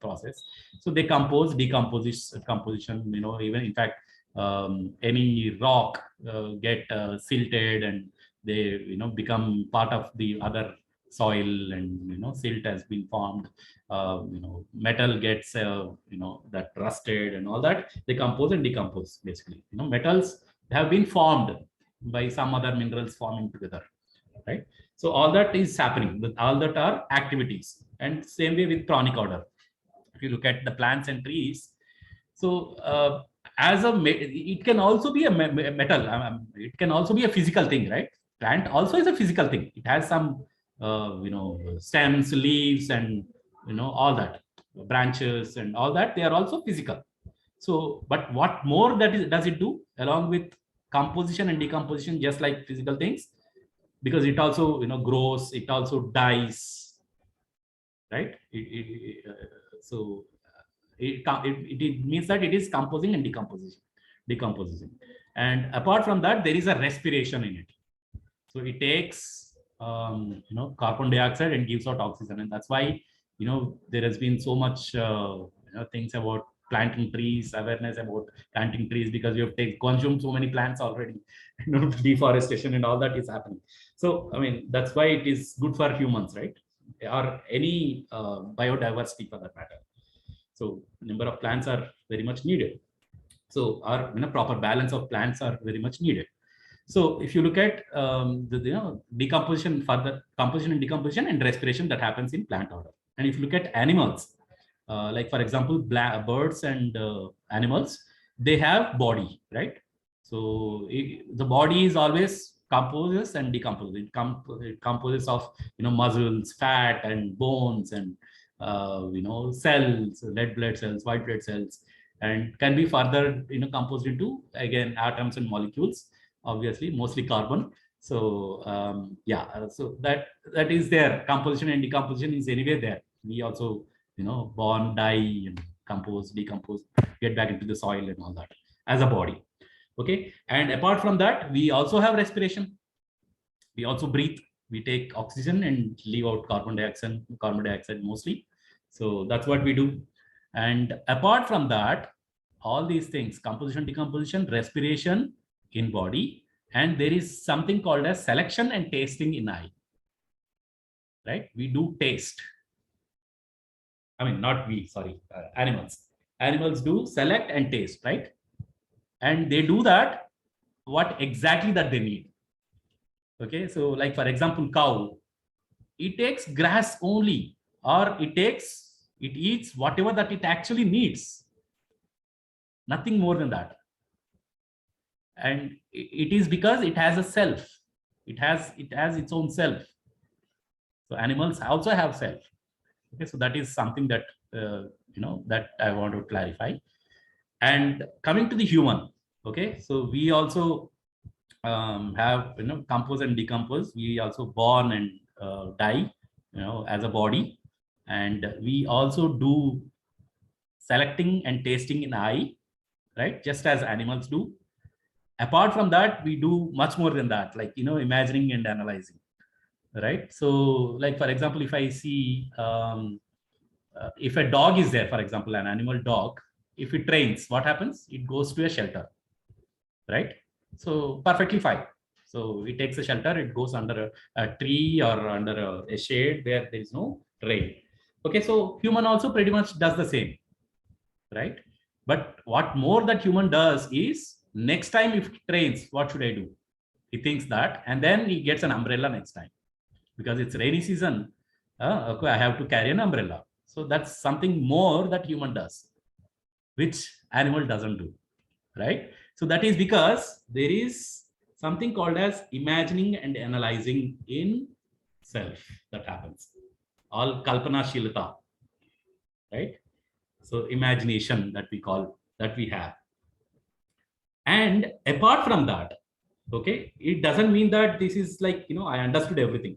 Speaker 1: process. So they compose, composition. Even in fact, any rock get silted, and they become part of the other soil, and silt has been formed. Metal gets that rusted and all that. They compose and decompose. Basically, metals have been formed by some other minerals forming together, right? So all that is happening. All that are activities. And same way with Pranic Order. If you look at the plants and trees, so it can also be a metal. It can also be a physical thing, right? Plant also is a physical thing. It has some stems, leaves, and all that, branches and all that. They are also physical. So, but what more does it do along with composition and decomposition, just like physical things? Because it also grows, it also dies, right? It means that it is composing and decomposing. And apart from that, there is a respiration in it. So it takes carbon dioxide and gives out oxygen, and that's why there has been so much things about planting trees, awareness about planting trees, because we have consumed so many plants already. Deforestation and all that is happening. So I mean, that's why it is good for humans, right? Or any biodiversity for that matter. So number of plants are very much needed. So our proper balance of plants are very much needed. So if you look at the decomposition, further composition and decomposition and respiration that happens in plant order. And if you look at animals, like for example, birds and animals, they have body, right? So the body is always composes and decomposes. It composes of muscles, fat, and bones, and cells, red blood cells, white blood cells, and can be further composed into, again, atoms and molecules. Obviously, mostly carbon. So so that is there. Composition and decomposition is anyway there. We also born, die, and compose, decompose, get back into the soil and all that as a body. Okay, and apart from that, we also have respiration. We also breathe. We take oxygen and leave out carbon dioxide mostly. So that's what we do. And apart from that, all these things, composition, decomposition, respiration in body, and there is something called as selection and tasting in eye, right? We do taste. I mean, not we, sorry, animals do select and taste, right? And they do that what exactly that they need. Okay, so like for example, cow, it takes grass only, or it eats whatever that it actually needs, nothing more than that. And it is because it has a self. It has its own self. So animals also have self. Okay, so that is something that that I want to clarify. And coming to the human, okay, so we also have compose and decompose. We also born and die, as a body, and we also do selecting and tasting in eye, right? Just as animals do. Apart from that, we do much more than that, like imagining and analyzing, right? So like for example, if I see if a dog is there, for example, an animal dog, if it trains, what happens? It goes to a shelter, right? So perfectly fine. So it takes a shelter, it goes under a tree or under a shade where there is no rain. Okay, so human also pretty much does the same, right? But what more that human does is, next time if it rains, what should I do? He thinks that, and then he gets an umbrella next time, because it's rainy season. Okay, I have to carry an umbrella. So that's something more that human does, which animal doesn't do, right? So that is because there is something called as imagining and analyzing in self that happens. All kalpana shilata, right? So imagination that we have. And apart from that, okay, it doesn't mean that this is like, I understood everything.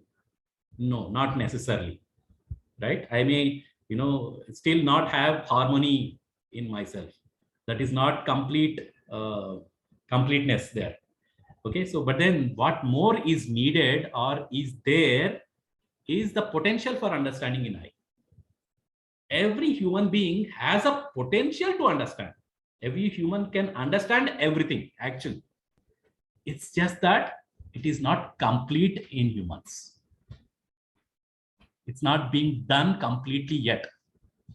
Speaker 1: No, not necessarily, right? I may, still not have harmony in myself. That is not completeness there. Okay, so but then what more is needed or is there is the potential for understanding in I. Every human being has a potential to understand. Every human can understand everything, actually. It's just that it is not complete in humans. It's not being done completely yet,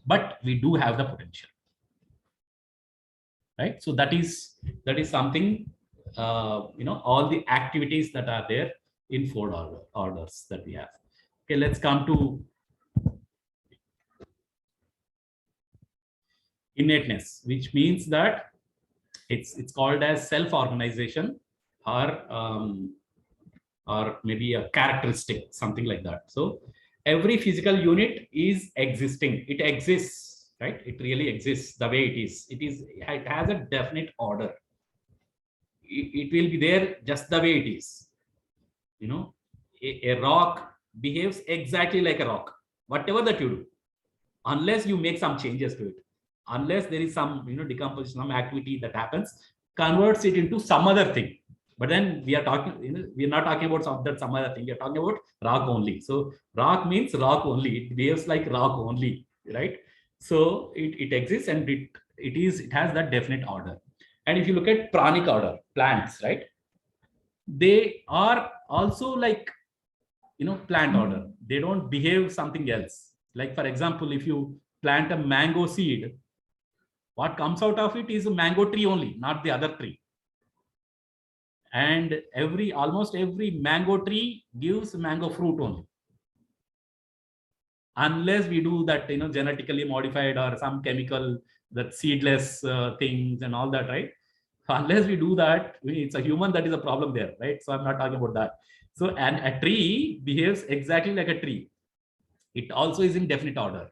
Speaker 1: but we do have the potential, right? So that is something, all the activities that are there in orders that we have. Okay, let's come to innateness, which means that it's called as self-organization, or maybe a characteristic, something like that. So every physical unit is existing. It exists, right? It really exists the way it is. It has a definite order. It will be there just the way it is. A rock behaves exactly like a rock, whatever that you do, unless you make some changes to it, unless there is some decomposition, some activity that happens, converts it into some other thing. But then we are talking, we are not talking about some other thing. We are talking about rock only. So rock means rock only. It behaves like rock only, right? So it exists, and it has that definite order. And if you look at pranic order, plants, right? They are also like, plant order. They don't behave something else. Like, for example, if you plant a mango seed, what comes out of it is a mango tree only, not the other tree. And almost every mango tree gives mango fruit only, unless we do that, genetically modified or some chemical, that seedless things and all that, right? Unless we do that, it's a human that is a problem there, right? So I'm not talking about that. So, and a tree behaves exactly like a tree. It also is in definite order,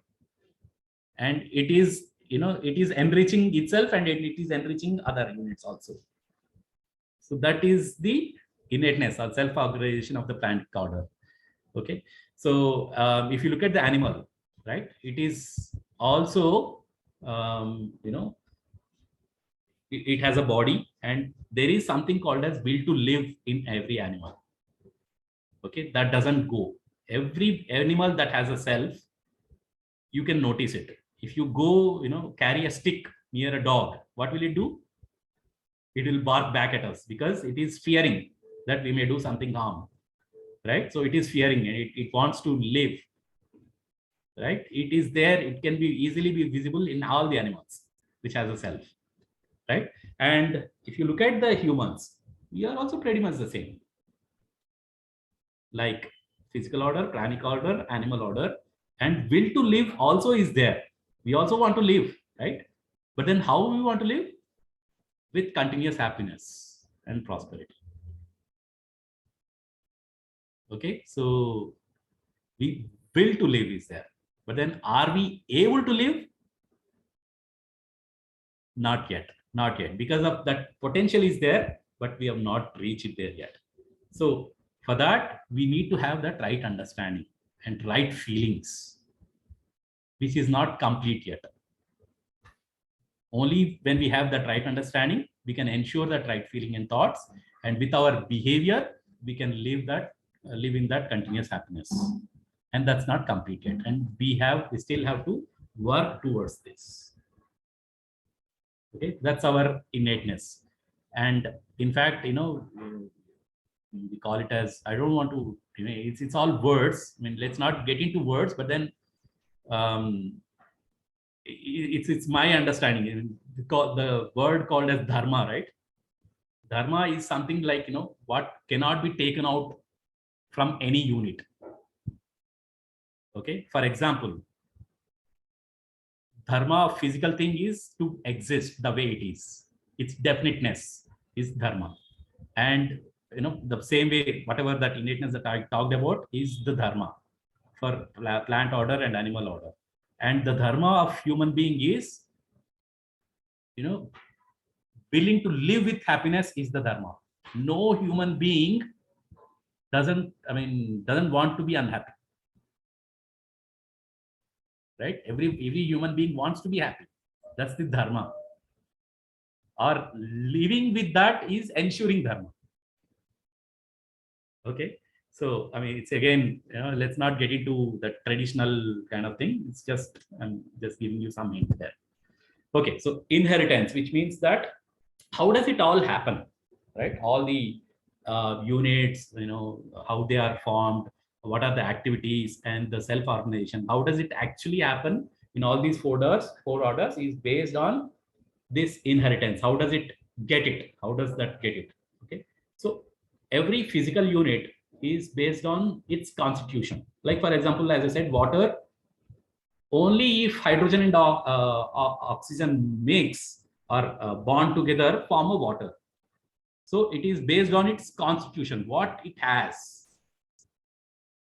Speaker 1: and it is, it is enriching itself, and it is enriching other units also. So that is the innateness or self-organization of the plant order. Okay, so if you look at the animal, right, it is also, it has a body, and there is something called as will to live in every animal. Okay, that doesn't go. Every animal that has a self, you can notice it. If you go, carry a stick near a dog, what will it do? It will bark back at us because it is fearing that we may do something harm, right? So it is fearing, and it wants to live, right? It is there. It can be easily be visible in all the animals which has a self, right? And if you look at the humans, we are also pretty much the same. Like physical order, pranic order, animal order, and will to live also is there. We also want to live, right? But then how we want to live? With continuous happiness and prosperity. Okay, so we will to live is there, but then are we able to live? Not yet, because of that potential is there, but we have not reached it there yet. So for that, we need to have that right understanding and right feelings, which is not complete yet. Only when we have that right understanding, we can ensure that right feeling and thoughts, and with our behavior, we can live in that continuous happiness. And that's not complete yet, and we still have to work towards this. Okay, that's our innateness. And in fact, we call it as, I don't want to, it's all words. I mean, let's not get into words, but then it's my understanding. The word called as dharma, right? Dharma is something like, what cannot be taken out from any unit. Okay, for example, dharma of physical thing is to exist the way it is. Its definiteness is dharma. And the same way, whatever that innateness that I talked about is the dharma for plant order and animal order. And the dharma of human being is, willing to live with happiness is the dharma. No human being doesn't want to be unhappy. Right? Every human being wants to be happy. That's the dharma. Or living with that is ensuring dharma. Okay. So, I mean, it's again, let's not get into the traditional kind of thing. It's just, I'm just giving you some hint there. Okay. So inheritance, which means that how does it all happen, right? All the units, how they are formed, what are the activities and the self-organization, how does it actually happen in all these four orders is based on this inheritance. How does it get it? How does that get it? Okay. So every physical unit is based on its constitution. Like, for example, as I said, water, only if hydrogen and oxygen mix or bond together form a water. So it is based on its constitution, what it has,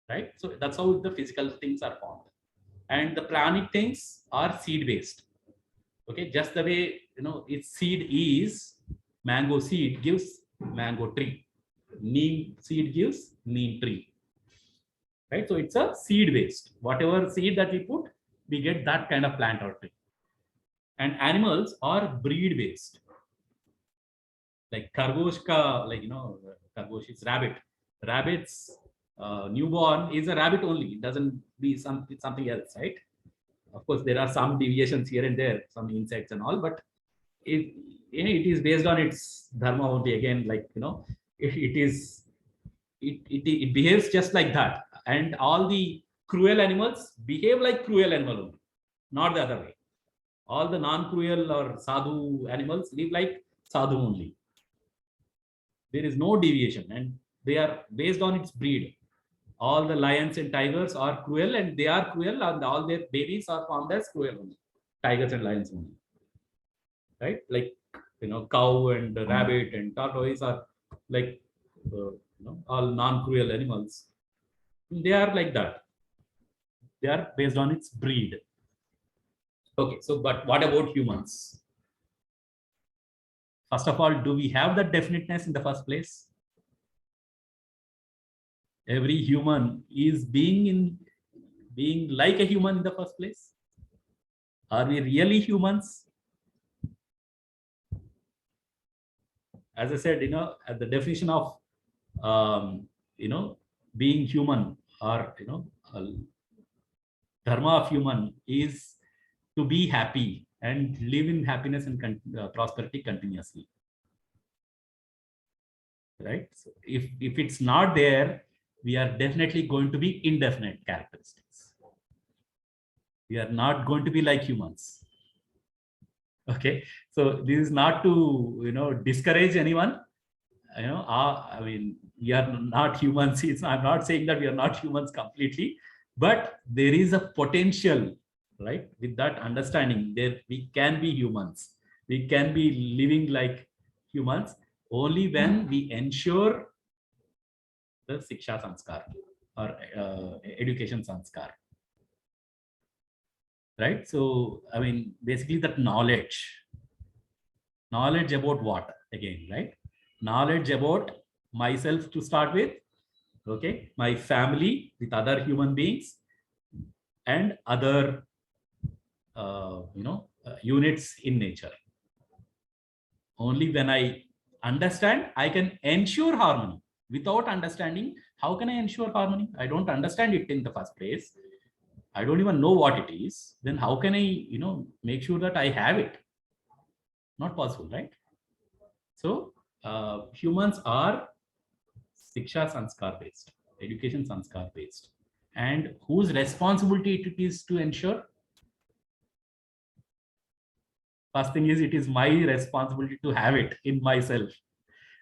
Speaker 1: right? So that's how the physical things are formed. And the pranic things are seed based. Okay, just the way, its seed is, mango seed gives mango tree, neem seed gives neem tree, right? So it's a seed based. Whatever seed that we put, we get that kind of plant or tree. And animals are breed based. Like Khargosh Khargosh is rabbit. Rabbit's newborn is a rabbit only. It doesn't be something else, right? Of course, there are some deviations here and there, some insects and all, but it is based on its dharma only. Again, it behaves just like that. And all the cruel animals behave like cruel animal only, not the other way. All the non-cruel or sadhu animals live like sadhu only. There is no deviation, and they are based on its breed. All the lions and tigers are cruel, and they are cruel, and all their babies are formed as cruel only. Tigers and lions only, right? Like, cow and rabbit and tortoise are like, all non-cruel animals. They are like that. They are based on its breed. Okay, so but what about humans? First of all, do we have that definiteness in the first place? Every human is being like a human in the first place. Are we really humans? As I said, at the definition of being human, or dharma of human is to be happy and live in happiness and prosperity continuously, right? So if it's not there, we are definitely going to be indefinite characteristics. We are not going to be like humans. Okay, so this is not to discourage anyone. I mean, we are not humans. I'm not saying that we are not humans completely, but there is a potential, right? With that understanding, there we can be humans. We can be living like humans only when we ensure the Siksha Sanskar or education Sanskar. Right? So, I mean, basically that knowledge about what again, right? Knowledge about myself to start with, okay, my family with other human beings and other, units in nature. Only when I understand, I can ensure harmony. Without understanding, how can I ensure harmony? I don't understand it in the first place. I don't even know what it is. Then how can I, make sure that I have it? Not possible, right? So humans are Siksha Sanskar based, education Sanskar based. And whose responsibility it is to ensure? First thing is, it is my responsibility to have it in myself,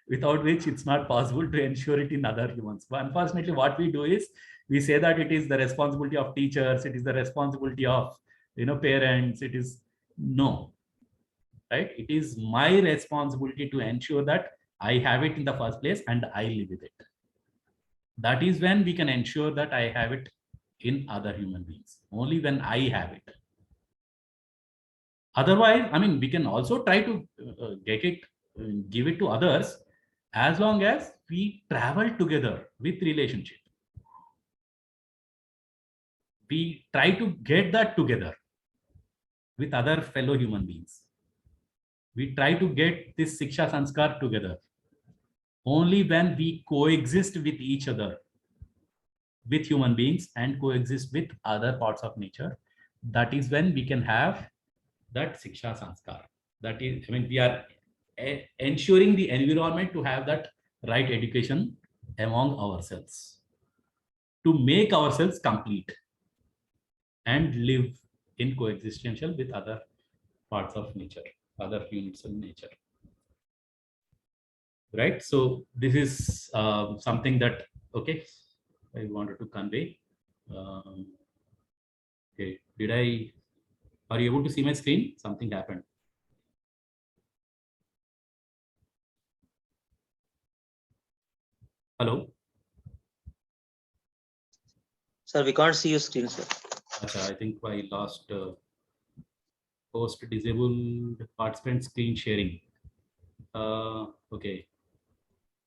Speaker 1: without which it's not possible to ensure it in other humans. But unfortunately, what we do is we say that it is the responsibility of teachers, it is the responsibility of parents. It is no, right? It is my responsibility to ensure that I have it in the first place and I live with it. That is when we can ensure that I have it in other human beings, only when I have it. Otherwise, I mean, we can also try to get it give it to others as long as we travel together with relationship. We try to get that together with other fellow human beings. We try to get this Siksha Sanskar together. Only when we coexist with each other, with human beings, and coexist with other parts of nature, that is when we can have that Siksha Sanskar. That is, I mean, we are ensuring the environment to have that right education among ourselves, to make ourselves complete and live in coexistential with other parts of nature, other units of nature. Right? So this is something that, okay, I wanted to convey. Okay, are you able to see my screen? Something happened. Hello?
Speaker 4: Sir, we can't see your screen, sir.
Speaker 1: Achha, I think I lost host disabled participant screen sharing. Okay.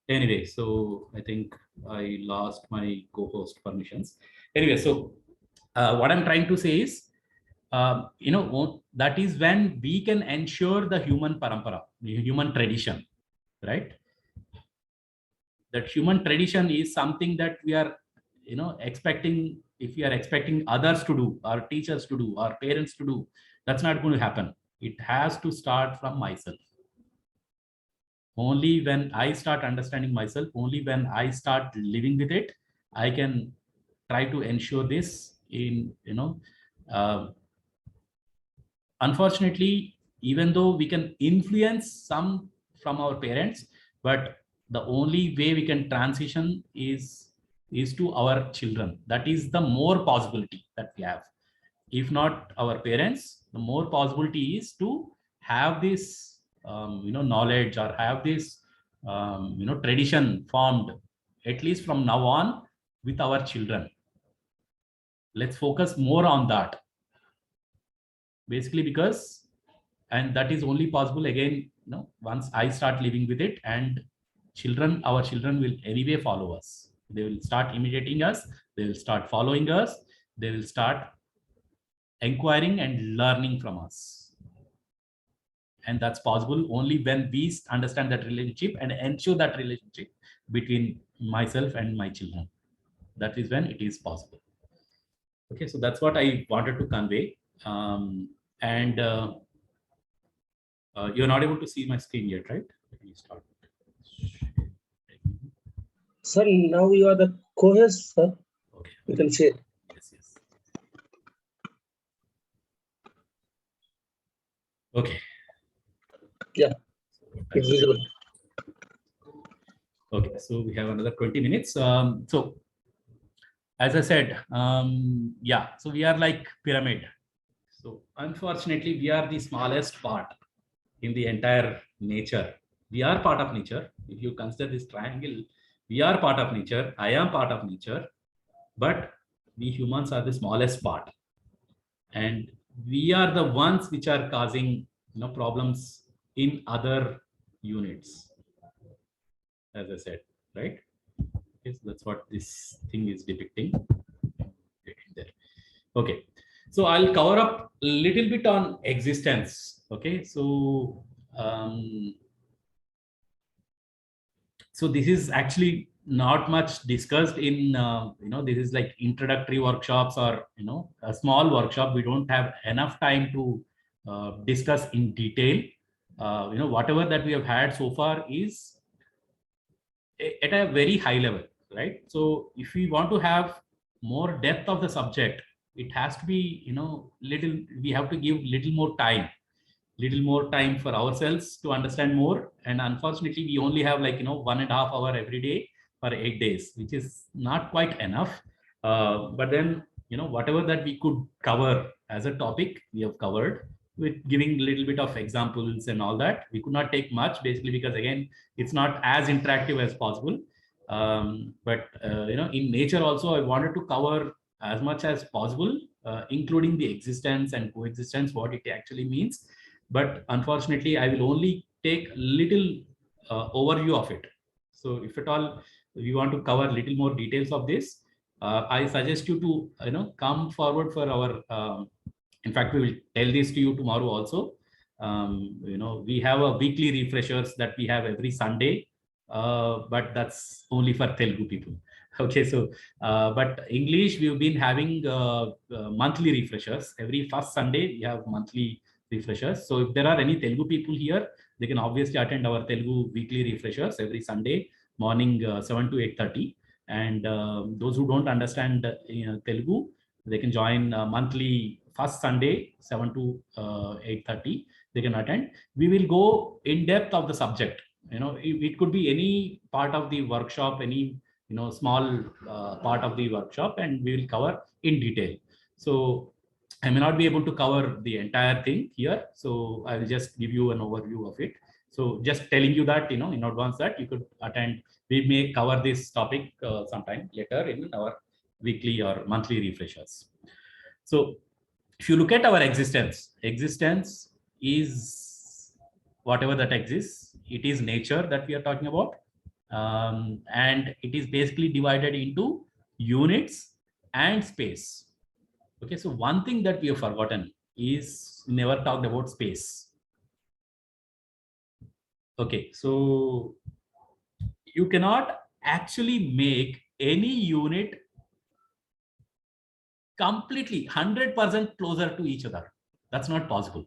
Speaker 1: Anyway, so I think I lost my co-host permissions. Anyway, so what I'm trying to say is, that is when we can ensure the human parampara, the human tradition, right? That human tradition is something that we are, expecting. If we are expecting others to do, our teachers to do, our parents to do, that's not going to happen. It has to start from myself. Only when I start understanding myself, only when I start living with it, I can try to ensure this in, unfortunately, even though we can influence some from our parents, but the only way we can transition is to our children. That is the more possibility that we have. If not our parents, the more possibility is to have this, knowledge, or have this, tradition formed, at least from now on, with our children. Let's focus more on that. Basically, because, and that is only possible again, once I start living with it, and our children will anyway follow us. They will start imitating us. They will start following us. They will start inquiring and learning from us. And that's possible only when we understand that relationship and ensure that relationship between myself and my children. That is when it is possible. Okay, so that's what I wanted to convey. You're not able to see my screen yet, right? Let me start.
Speaker 5: Sir, now you are the co-host, sir.
Speaker 1: Okay.
Speaker 5: You can share.
Speaker 1: Yes. Okay.
Speaker 5: Yeah, it's visible.
Speaker 1: Okay, so we have another 20 minutes. So as I said, yeah, so we are like pyramid. So unfortunately, we are the smallest part in the entire nature. We are part of nature. If you consider this triangle, we are part of nature. I am part of nature, but we humans are the smallest part. And we are the ones which are causing, problems in other units, as I said, right? Okay, so that's what this thing is depicting. There. Okay, so I'll cover up a little bit on existence. Okay, so so this is actually not much discussed in this is like introductory workshops, or a small workshop. We don't have enough time to discuss in detail. Whatever that we have had so far is at a very high level, right? So if we want to have more depth of the subject, it has to be, we have to give little more time for ourselves to understand more. And unfortunately, we only have 1.5 hours every day for 8 days, which is not quite enough. But then, whatever that we could cover as a topic, we have covered, with giving a little bit of examples and all that. We could not take much, basically, because again, it's not as interactive as possible. But in nature also, I wanted to cover as much as possible, including the existence and coexistence, what it actually means. But unfortunately, I will only take little overview of it. So if at all we want to cover little more details of this, I suggest you to come forward for our. In fact, we will tell this to you tomorrow also. We have a weekly refreshers that we have every Sunday, but that's only for Telugu people. Okay, so but English we've been having monthly refreshers every first Sunday. We have monthly refreshers. So if there are any Telugu people here, they can obviously attend our Telugu weekly refreshers every Sunday morning 7 to 8:30. And those who don't understand Telugu, they can join monthly first Sunday 7 to 8:30. They can attend. We will go in depth of the subject. It could be any part of the workshop, any small part of the workshop, and we will cover in detail. So I may not be able to cover the entire thing here, so I will just give you an overview of it. So just telling you that in advance that you could attend. We may cover this topic sometime later in our weekly or monthly refreshers. So if you look at our existence is whatever that exists. It is nature that we are talking about. And it is basically divided into units and space. Okay, so one thing that we have forgotten is never talked about space. Okay, so you cannot actually make any unit completely 100% closer to each other. That's not possible,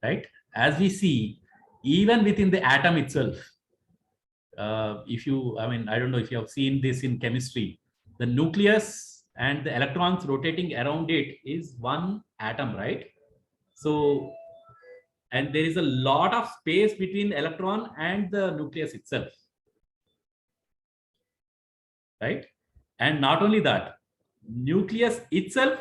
Speaker 1: right? As we see, even within the atom itself, I don't know if you have seen this in chemistry, the nucleus and the electrons rotating around it is one atom, right? So, and there is a lot of space between electron and the nucleus itself, right? And not only that, nucleus itself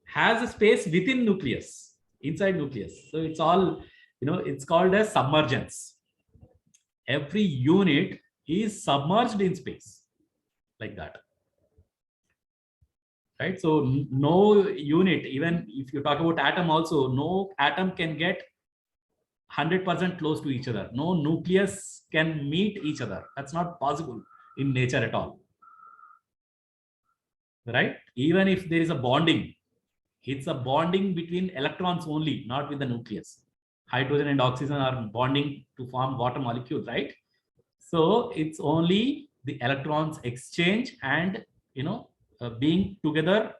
Speaker 1: has a space within nucleus, inside nucleus. So it's all, it's called as submergence. Every unit is submerged in space like that, right? So no unit, even if you talk about atom also, no atom can get 100% close to each other. No nucleus can meet each other. That's not possible in nature at all, right? Even if there is a bonding, it's a bonding between electrons only, not with the nucleus. Hydrogen and oxygen are bonding to form water molecule, right? So it's only the electrons exchange and being together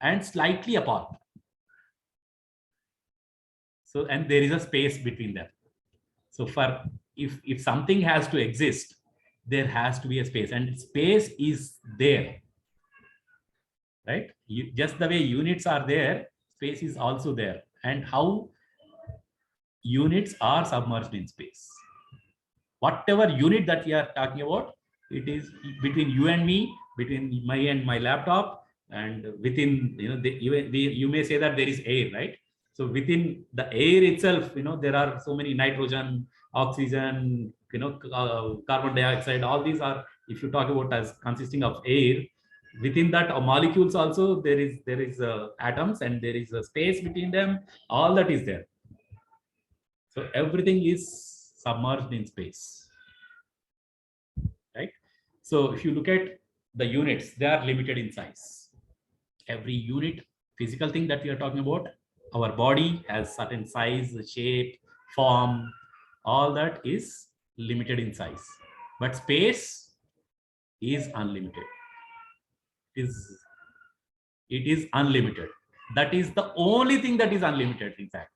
Speaker 1: and slightly apart. So, and there is a space between them. So for if something has to exist, there has to be a space, and space is there, right? Just the way units are there, space is also there. And how units are submerged in space. Whatever unit that we are talking about, it is between you and me, between my laptop, and within you may say that there is air, right? So within the air itself, there are so many nitrogen, oxygen, carbon dioxide. All these are, if you talk about as consisting of air, within that molecules also there is atoms, and there is a space between them. All that is there. So everything is submerged in space, right? So if you look at the units, they are limited in size. Every unit, physical thing that we are talking about, our body has certain size, shape, form, all that is limited in size. But space is unlimited. It is unlimited. That is the only thing that is unlimited, in fact.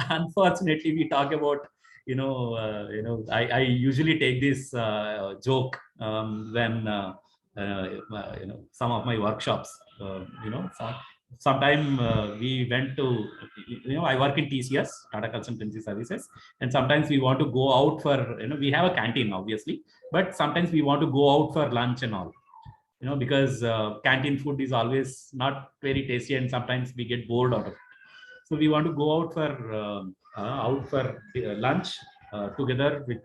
Speaker 1: Unfortunately, we talk about, I usually take this joke when some of my workshops, sometime we went to, I work in TCS, Tata Consultancy Services, and sometimes we want to go out for, we have a canteen obviously, but sometimes we want to go out for lunch and all, because canteen food is always not very tasty, and sometimes we get bored out of it. So we want to go out for lunch together with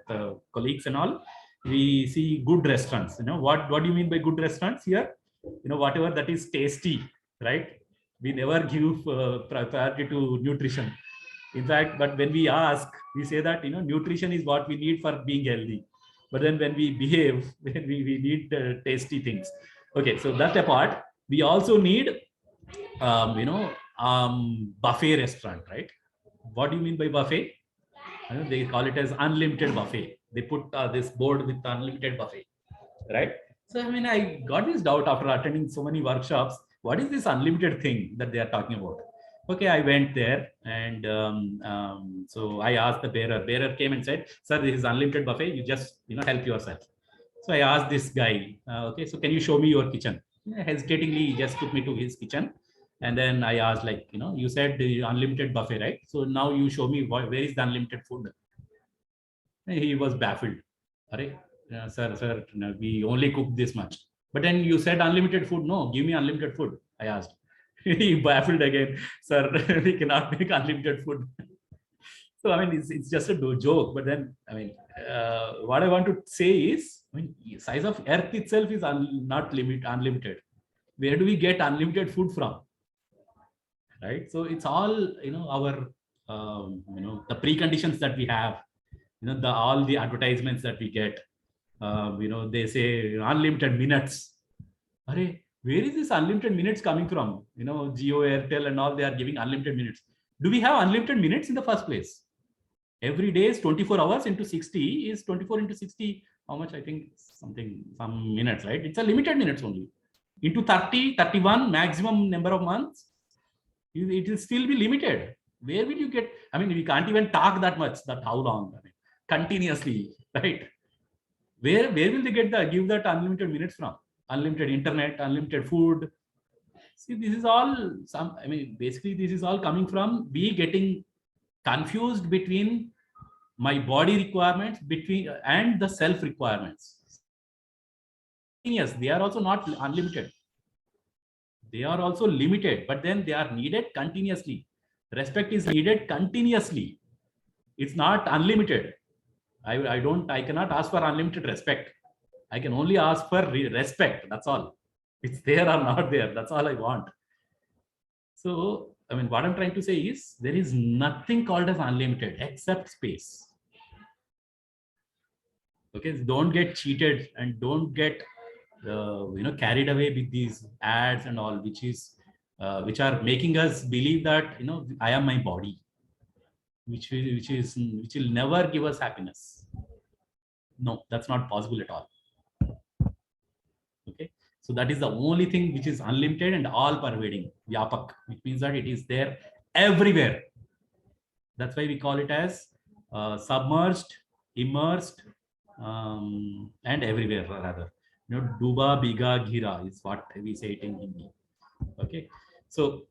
Speaker 1: colleagues and all. We see good restaurants. What do you mean by good restaurants here? Whatever that is tasty, right? We never give priority to nutrition. In fact, but when we ask, we say that nutrition is what we need for being healthy. But then when we behave, when we need tasty things. Okay, so that apart, we also need buffet restaurant, right? What do you mean by buffet? They call it as unlimited buffet. They put this board with unlimited buffet, right? So I mean, I got this doubt after attending so many workshops. What is this unlimited thing that they are talking about? Okay, I went there, and so I asked the bearer. Bearer came and said, "Sir, this is unlimited buffet. You just help yourself." So I asked this guy, "Okay, so can you show me your kitchen?" Hesitatingly, he just took me to his kitchen, and then I asked, like, you said the unlimited buffet, right? So now you show me where is the unlimited food. He was baffled. Arey, sir, no, we only cook this much. But then you said unlimited food. No, give me unlimited food. I asked. He baffled again. Sir, we cannot make unlimited food. So I mean, it's just a joke. But then I mean, what I want to say is, I mean, size of Earth itself is not unlimited. Where do we get unlimited food from? Right. So it's all our the preconditions that we have. All the advertisements that we get. They say unlimited minutes. Arey, where is this unlimited minutes coming from? Jio, Airtel, and all, they are giving unlimited minutes. Do we have unlimited minutes in the first place? Every day is 24 hours into 60 is 24 into 60. How much? I think some minutes, right? It's a limited minutes only. Into 30, 31 maximum number of months, it will still be limited. Where will you get? I mean, we can't even talk that much. That how long? I mean, continuously, right? Where will they give that unlimited minutes from? Unlimited internet, unlimited food. See, this is all basically this is all coming from me getting confused between my body requirements and the self requirements. Yes, they are also not unlimited. They are also limited, but then they are needed continuously. Respect is needed continuously. It's not unlimited. I cannot ask for unlimited respect. I can only ask for respect. That's all. It's there or not there. That's all I want. So, I mean, what I'm trying to say is there is nothing called as unlimited except space. Okay, so don't get cheated and don't get carried away with these ads and all, which are making us believe that I am my body, which will never give us happiness. No, that's not possible at all. Okay, so that is the only thing which is unlimited and all pervading, vyapak, which means that it is there everywhere. That's why we call it as submerged, immersed, and everywhere rather. Duba, biga, ghira is what we say it in Hindi. Okay, so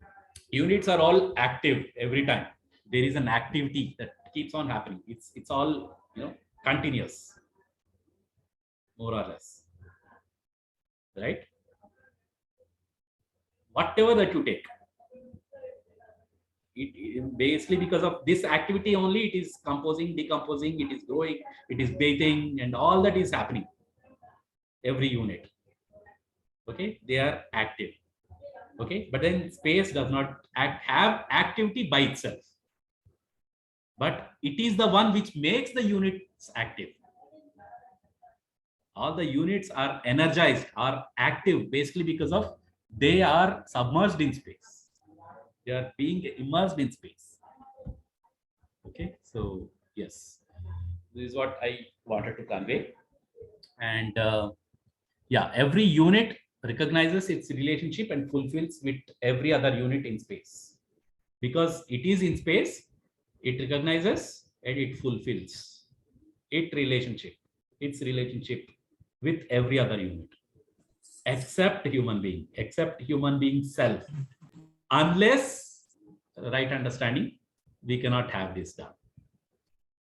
Speaker 1: units are all active every time. There is an activity that keeps on happening. It's all continuous, more or less, right? Whatever that you take, it basically because of this activity only, it is composing, decomposing, it is growing, it is bathing, and all that is happening. Every unit, okay, they are active. Okay, but then space does not have activity by itself, but it is the one which makes the units active. All the units are energized, are active, basically because of they are submerged in space. They are being immersed in space. Okay, so yes, this is what I wanted to convey. And yeah, every unit recognizes its relationship and fulfills with every other unit in space. Because it is in space, it recognizes and it fulfills its relationship with every other unit, except human being self. Unless right understanding, we cannot have this done.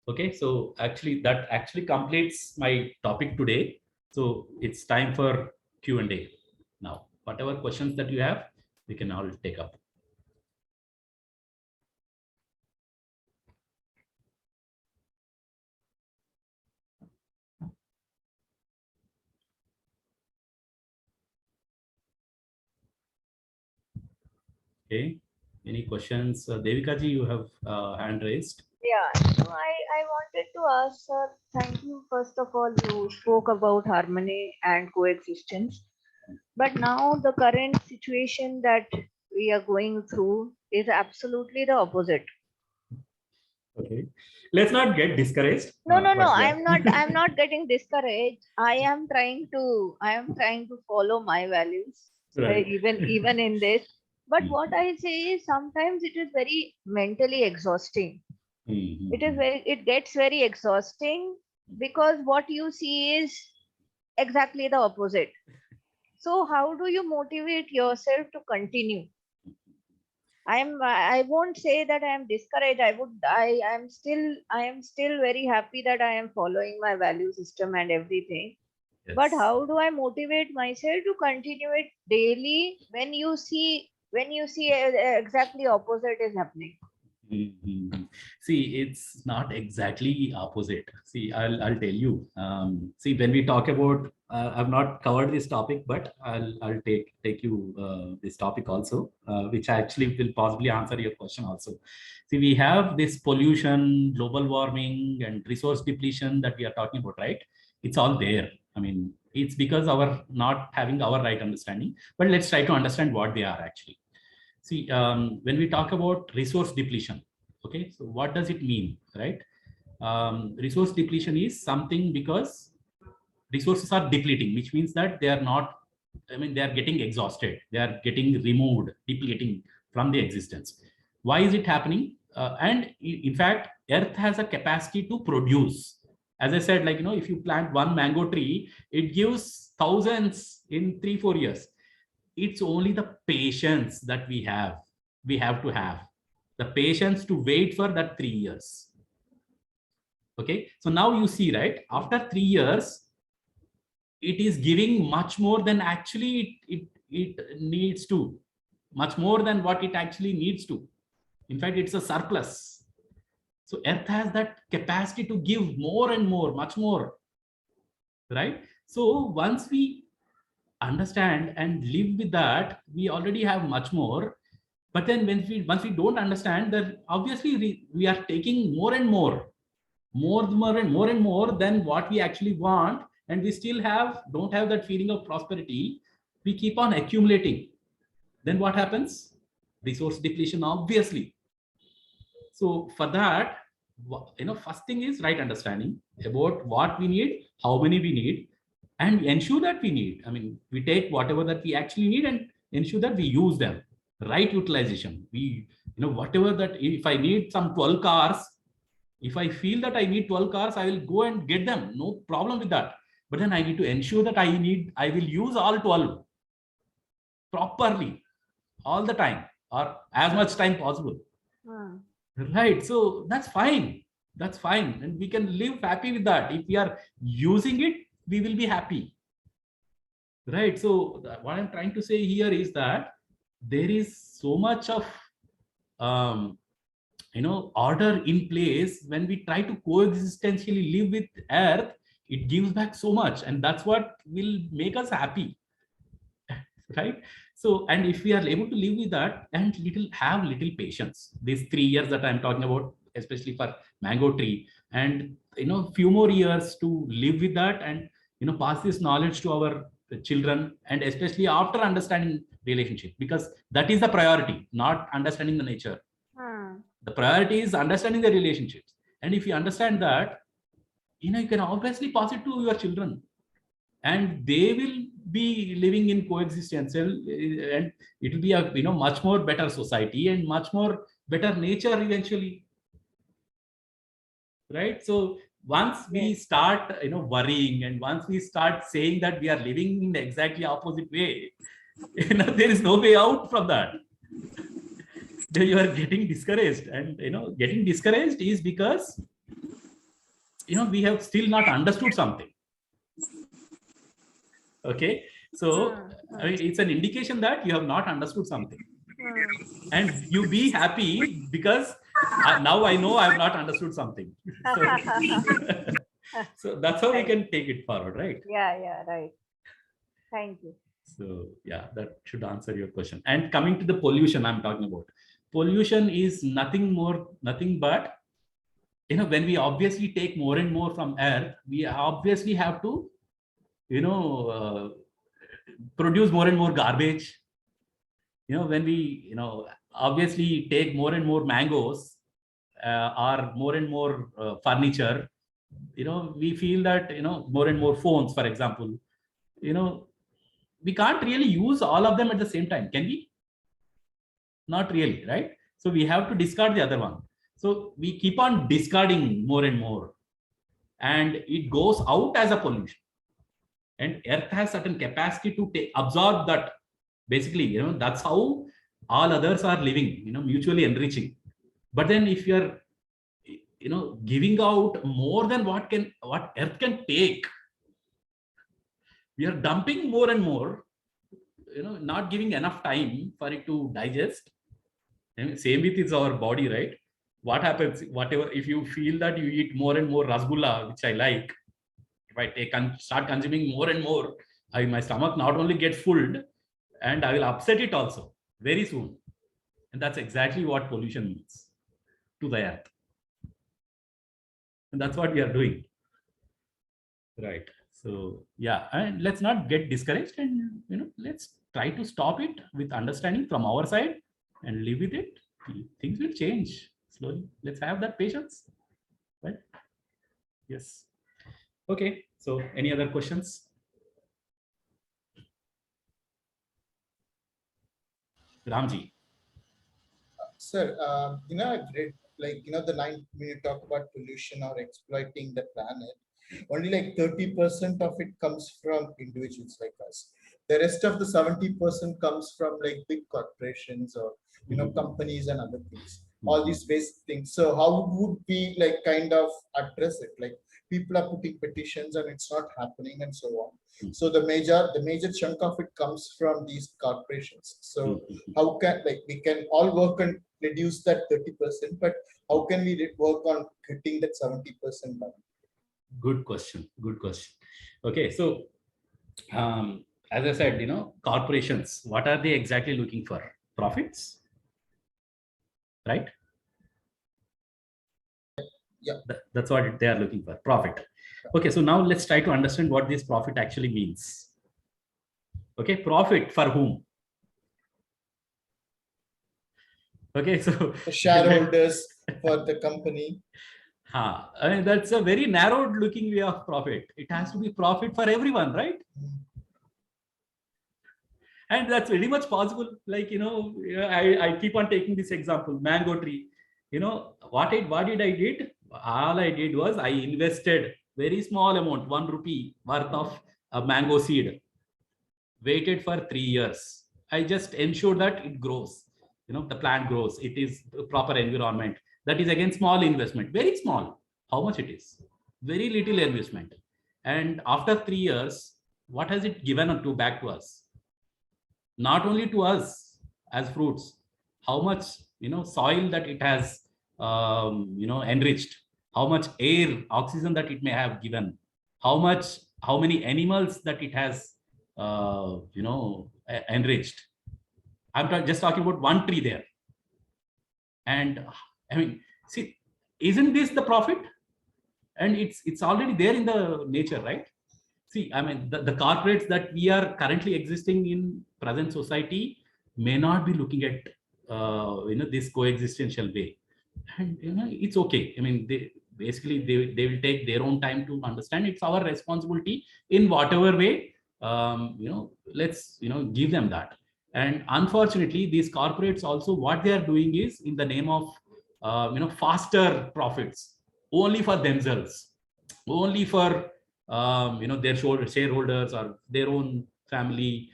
Speaker 1: Okay, so actually that actually completes my topic today. So it's time for Q&A now. Whatever questions that you have, we can all take up. Okay. Any questions? Devika ji, you have hand raised.
Speaker 6: Yeah, so I wanted to ask, sir, thank you. First of all, you spoke about harmony and coexistence. But now the current situation that we are going through is absolutely the opposite.
Speaker 1: Okay. Let's not get discouraged.
Speaker 6: No, no, no.
Speaker 1: But yeah.
Speaker 6: I'm not getting discouraged. I am trying to follow my values,
Speaker 1: Right.
Speaker 6: even in this. But
Speaker 1: Hmm.
Speaker 6: what I say is sometimes it is very mentally exhausting.
Speaker 1: Mhm.
Speaker 6: It gets very exhausting because what you see is exactly the opposite. So how do you motivate yourself to continue? I won't say that I am discouraged. I am still very happy that I am following my value system and everything. But
Speaker 1: Yes.
Speaker 6: how do I motivate myself to continue it daily when you see exactly opposite is happening?
Speaker 1: Mhm. See, it's not exactly opposite. See, I'll tell you. See, when we talk about, I've not covered this topic, but I'll take you this topic also, which actually will possibly answer your question also. See, we have this pollution, global warming, and resource depletion that we are talking about, right? It's all there. I mean, it's because our not having our right understanding. But let's try to understand what they are actually. See, when we talk about resource depletion, okay, so what does it mean, right? Resource depletion is something because resources are depleting, which means that they are not, I mean, they are getting exhausted, they are getting removed, depleting from the existence. Why is it happening? And in fact, Earth has a capacity to produce. As I said, like, if you plant one mango tree, it gives thousands in 3-4 years. It's only the patience that we have to have the patience to wait for that 3 years. Okay, so now you see, right, after 3 years it is giving much more than actually it needs to, much more than what it actually needs to. In fact, it's a surplus. So Earth has that capacity to give more and more, much more, right? So once we understand and live with that, we already have much more. But then once we don't understand that, obviously we are taking more and more and more than what we actually want, and we still don't have that feeling of prosperity. We keep on accumulating. Then what happens? Resource depletion, obviously. So for that, first thing is right understanding about what we need, how many we need, and ensure that we need. I mean, we take whatever that we actually need and ensure that we use them. Right utilization. Whatever that, if I need some 12 cars, if I feel that I need 12 cars, I will go and get them. No problem with that. But then I need to ensure that I will use all 12 properly all the time, or as much time possible. Right. So that's fine. That's fine. And we can live happy with that. If we are using it, we will be happy. Right. So what I'm trying to say here is that there is so much of, order in place. When we try to coexistentially live with Earth, it gives back so much. And that's what will make us happy. Right. So, and if we are able to live with that and have little patience, these 3 years that I'm talking about, especially for mango tree, and few more years to live with that, and pass this knowledge to our children, and especially after understanding relationship, because that is the priority, not understanding the nature. The priority is understanding the relationships. And if you understand that, you can obviously pass it to your children, and they will be living in coexistence, and it will be a much more better society and much more better nature eventually, right? So once we start worrying, and once we start saying that we are living in the exactly opposite way, there is no way out from that. You are getting discouraged, and getting discouraged is because we have still not understood something. Okay, so I mean, it's an indication that you have not understood something, and you be happy because now I know I have not understood something. So that's how we can take it forward, right?
Speaker 6: Yeah, right. Thank you.
Speaker 1: So yeah, that should answer your question. And coming to the pollution I'm talking about, pollution is nothing but, when we obviously take more and more from earth, we obviously have to, produce more and more garbage. When we, obviously take more and more mangoes, or more and more furniture, we feel that, more and more phones, for example, we can't really use all of them at the same time, can we? Not really, right? So we have to discard the other one. So we keep on discarding more and more, and it goes out as a pollution. And earth has certain capacity to absorb that. Basically, that's how all others are living, mutually enriching. But then if you're, giving out more than what earth can take, we are dumping more and more, not giving enough time for it to digest. And same with our body, right? What happens, whatever, if you feel that you eat more and more rasgulla, which I like, if I start consuming more and more, my stomach not only gets full, and I will upset it also very soon. And that's exactly what pollution means to the earth. And that's what we are doing. Right. So yeah, and let's not get discouraged, and let's try to stop it with understanding from our side and live with it. Things will change slowly. Let's have that patience. Right? Yes. Okay. So any other questions? Ramji.
Speaker 7: Sir, I've read the line when you talk about pollution or exploiting the planet, only like 30% of it comes from individuals like us. The rest of the 70% comes from like big corporations or, companies and other things, all these waste things. So how would we kind of address it? Like people are putting petitions and it's not happening and so on. So the major chunk of it comes from these corporations. So how can we can all work and reduce that 30%, but how can we work on hitting that 70% back?
Speaker 1: Good question. Good question. Okay, so as I said, corporations, what are they exactly looking for? Profits, right?
Speaker 7: Yeah,
Speaker 1: that's what they are looking for, profit. Okay, so now let's try to understand what this profit actually means. Okay, profit for whom? Okay, so
Speaker 7: the shareholders for the company.
Speaker 1: I mean, that's a very narrowed looking way of profit. It has to be profit for everyone, right? And that's very much possible. Like, I keep on taking this example, mango tree. What did I did? All I did was I invested very small amount, 1 rupee worth of a mango seed, waited for 3 years. I just ensured that it grows, the plant grows, it is proper environment. That is again small investment, very small. How much it is? Very little investment. And after 3 years, what has it given back to us? Not only to us as fruits, how much soil that it has enriched, how much air, oxygen that it may have given, how many animals that it has enriched. I'm just talking about one tree there. And I mean, see, isn't this the profit? And it's already there in the nature, right? See, I mean, the corporates that we are currently existing in present society may not be looking at this coexistential way, and it's okay. I mean, they will take their own time to understand. It's our responsibility in whatever way. Let's give them that. And unfortunately, these corporates also, what they are doing is in the name of faster profits, only for themselves, only for their shareholders or their own family.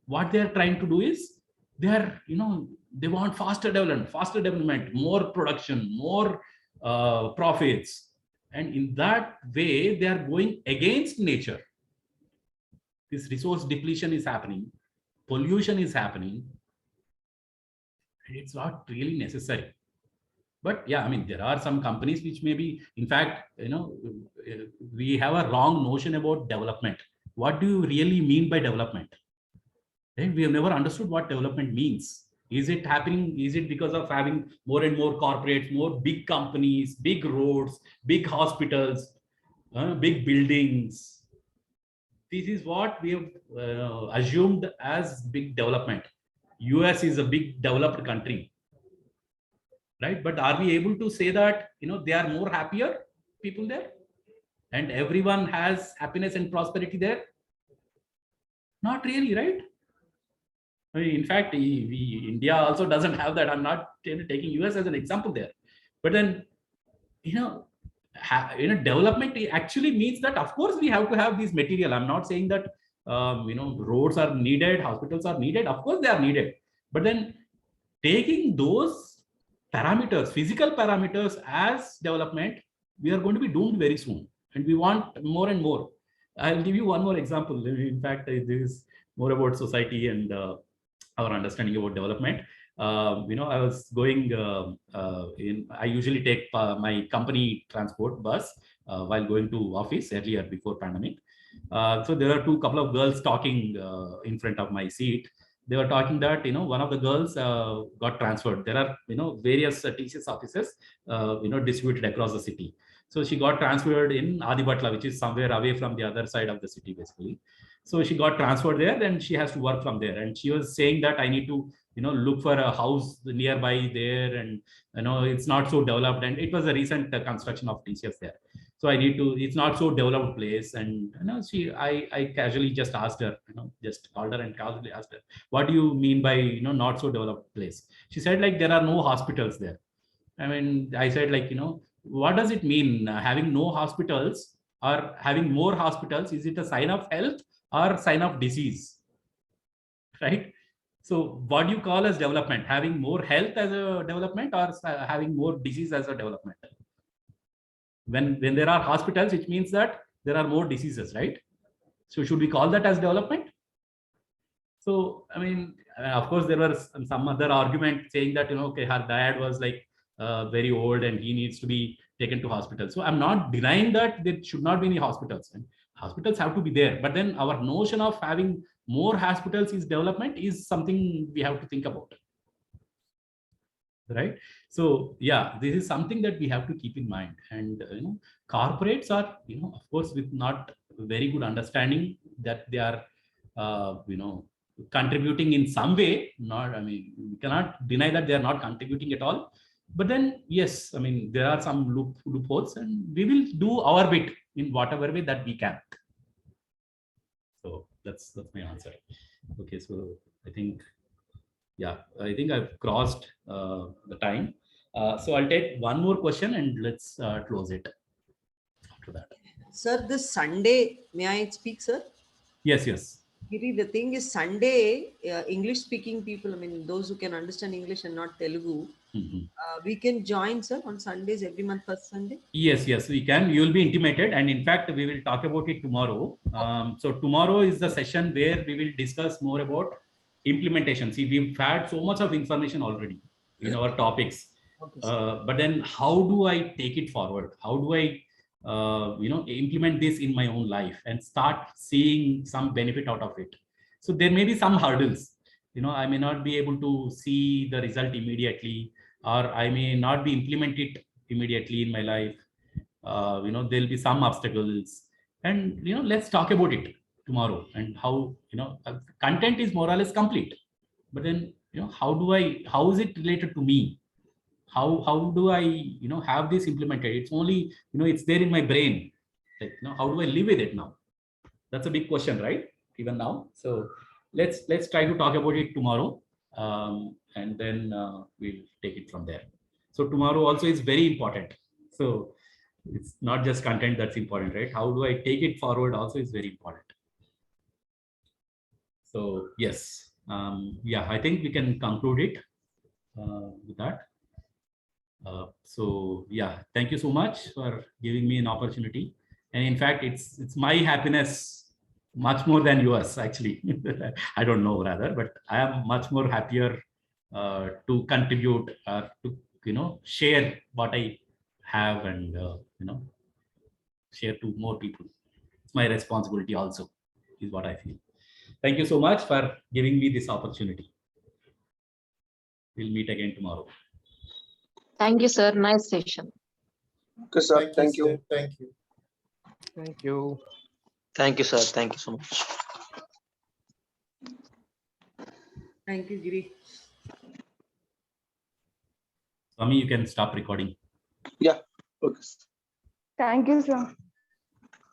Speaker 1: What they are trying to do is they want faster development, more production, more profits, and in that way they are going against nature. This resource depletion is happening, pollution is happening, and it's not really necessary. But yeah, I mean, there are some companies which may be, in fact, we have a wrong notion about development. What do you really mean by development? Right? We have never understood what development means. Is it happening? Is it because of having more and more corporates, more big companies, big roads, big hospitals, big buildings? This is what we have assumed as big development. US is a big developed country, right? But are we able to say that they are more happier people there, and everyone has happiness and prosperity there? Not really, right? I mean, in fact, India also doesn't have that. I'm not taking US as an example there, but then development actually means that of course we have to have these material. I'm not saying that roads are needed, hospitals are needed. Of course they are needed, but then taking those parameters, physical parameters as development, we are going to be doomed very soon, and we want more and more. I'll give you one more example. In fact, this is more about society and our understanding about development. I was going I usually take my company transport bus while going to office earlier before pandemic. So there are couple of girls talking in front of my seat. They were talking that one of the girls got transferred. There are various TCS offices distributed across the city. So she got transferred in Adibatla, which is somewhere away from the other side of the city, basically. So she got transferred there, then she has to work from there. And she was saying that I need to look for a house nearby there, and it's not so developed. And it was a recent construction of TCS there. So I need to, it's not so developed place. And I casually just asked her, just called her and casually asked her, what do you mean by not so developed place? She said, like, there are no hospitals there. I mean, I said, like, what does it mean having no hospitals or having more hospitals? Is it a sign of health or sign of disease? Right? So what do you call as development? Having more health as a development, or having more disease as a development? When there are hospitals, which means that there are more diseases, right? So should we call that as development? So, I mean, of course, there was some other argument saying that, okay, her dad was like very old and he needs to be taken to hospital. So I'm not denying that there should not be any hospitals, and hospitals have to be there. But then our notion of having more hospitals is development is something we have to think about. Right? So yeah, this is something that we have to keep in mind. And corporates are, of course, with not very good understanding that they are, contributing in some way. Not, I mean, we cannot deny that they are not contributing at all. But then, yes, I mean, there are some loopholes, and we will do our bit in whatever way that we can. So that's my answer. Okay, so I think, yeah, I think I've crossed the time. So I'll take one more question and let's close it after that.
Speaker 3: Sir, this Sunday, may I speak, sir?
Speaker 1: Yes, yes.
Speaker 3: Giri, the thing is, Sunday, English-speaking people, I mean, those who can understand English and not Telugu, we can join, sir, on Sundays, every month, first Sunday?
Speaker 1: Yes, yes, we can. You will be intimated. And in fact, we will talk about it tomorrow. So tomorrow is the session where we will discuss more about implementation. See, we've had so much of information already in our topics. Okay, but then how do I take it forward? How do I implement this in my own life and start seeing some benefit out of it? So there may be some hurdles. I may not be able to see the result immediately, or I may not be implement it immediately in my life. There'll be some obstacles, and let's talk about it tomorrow, and how content is more or less complete. But then how is it related to me? How do I have this implemented? It's only it's there in my brain. Like, how do I live with it now? That's a big question, right? Even now. So let's try to talk about it tomorrow, and then we'll take it from there. So tomorrow also is very important. So it's not just content that's important, right? How do I take it forward also is very important. So yes, yeah, I think we can conclude it with that. So yeah, thank you so much for giving me an opportunity. And in fact, it's my happiness much more than yours, actually. I don't know, rather, but I am much more happier to contribute, to share what I have, and share to more people. It's my responsibility also, is what I feel. Thank you so much for giving me this opportunity. We'll meet again tomorrow.
Speaker 8: Thank you, sir. Nice session.
Speaker 5: Okay, sir. Thank
Speaker 7: sir.
Speaker 5: you.
Speaker 7: Thank you.
Speaker 9: Thank you.
Speaker 4: Thank you, sir. Thank you so much.
Speaker 3: Thank you, Giri.
Speaker 1: Swami, you can stop recording.
Speaker 5: Yeah. Okay.
Speaker 2: Thank you, sir.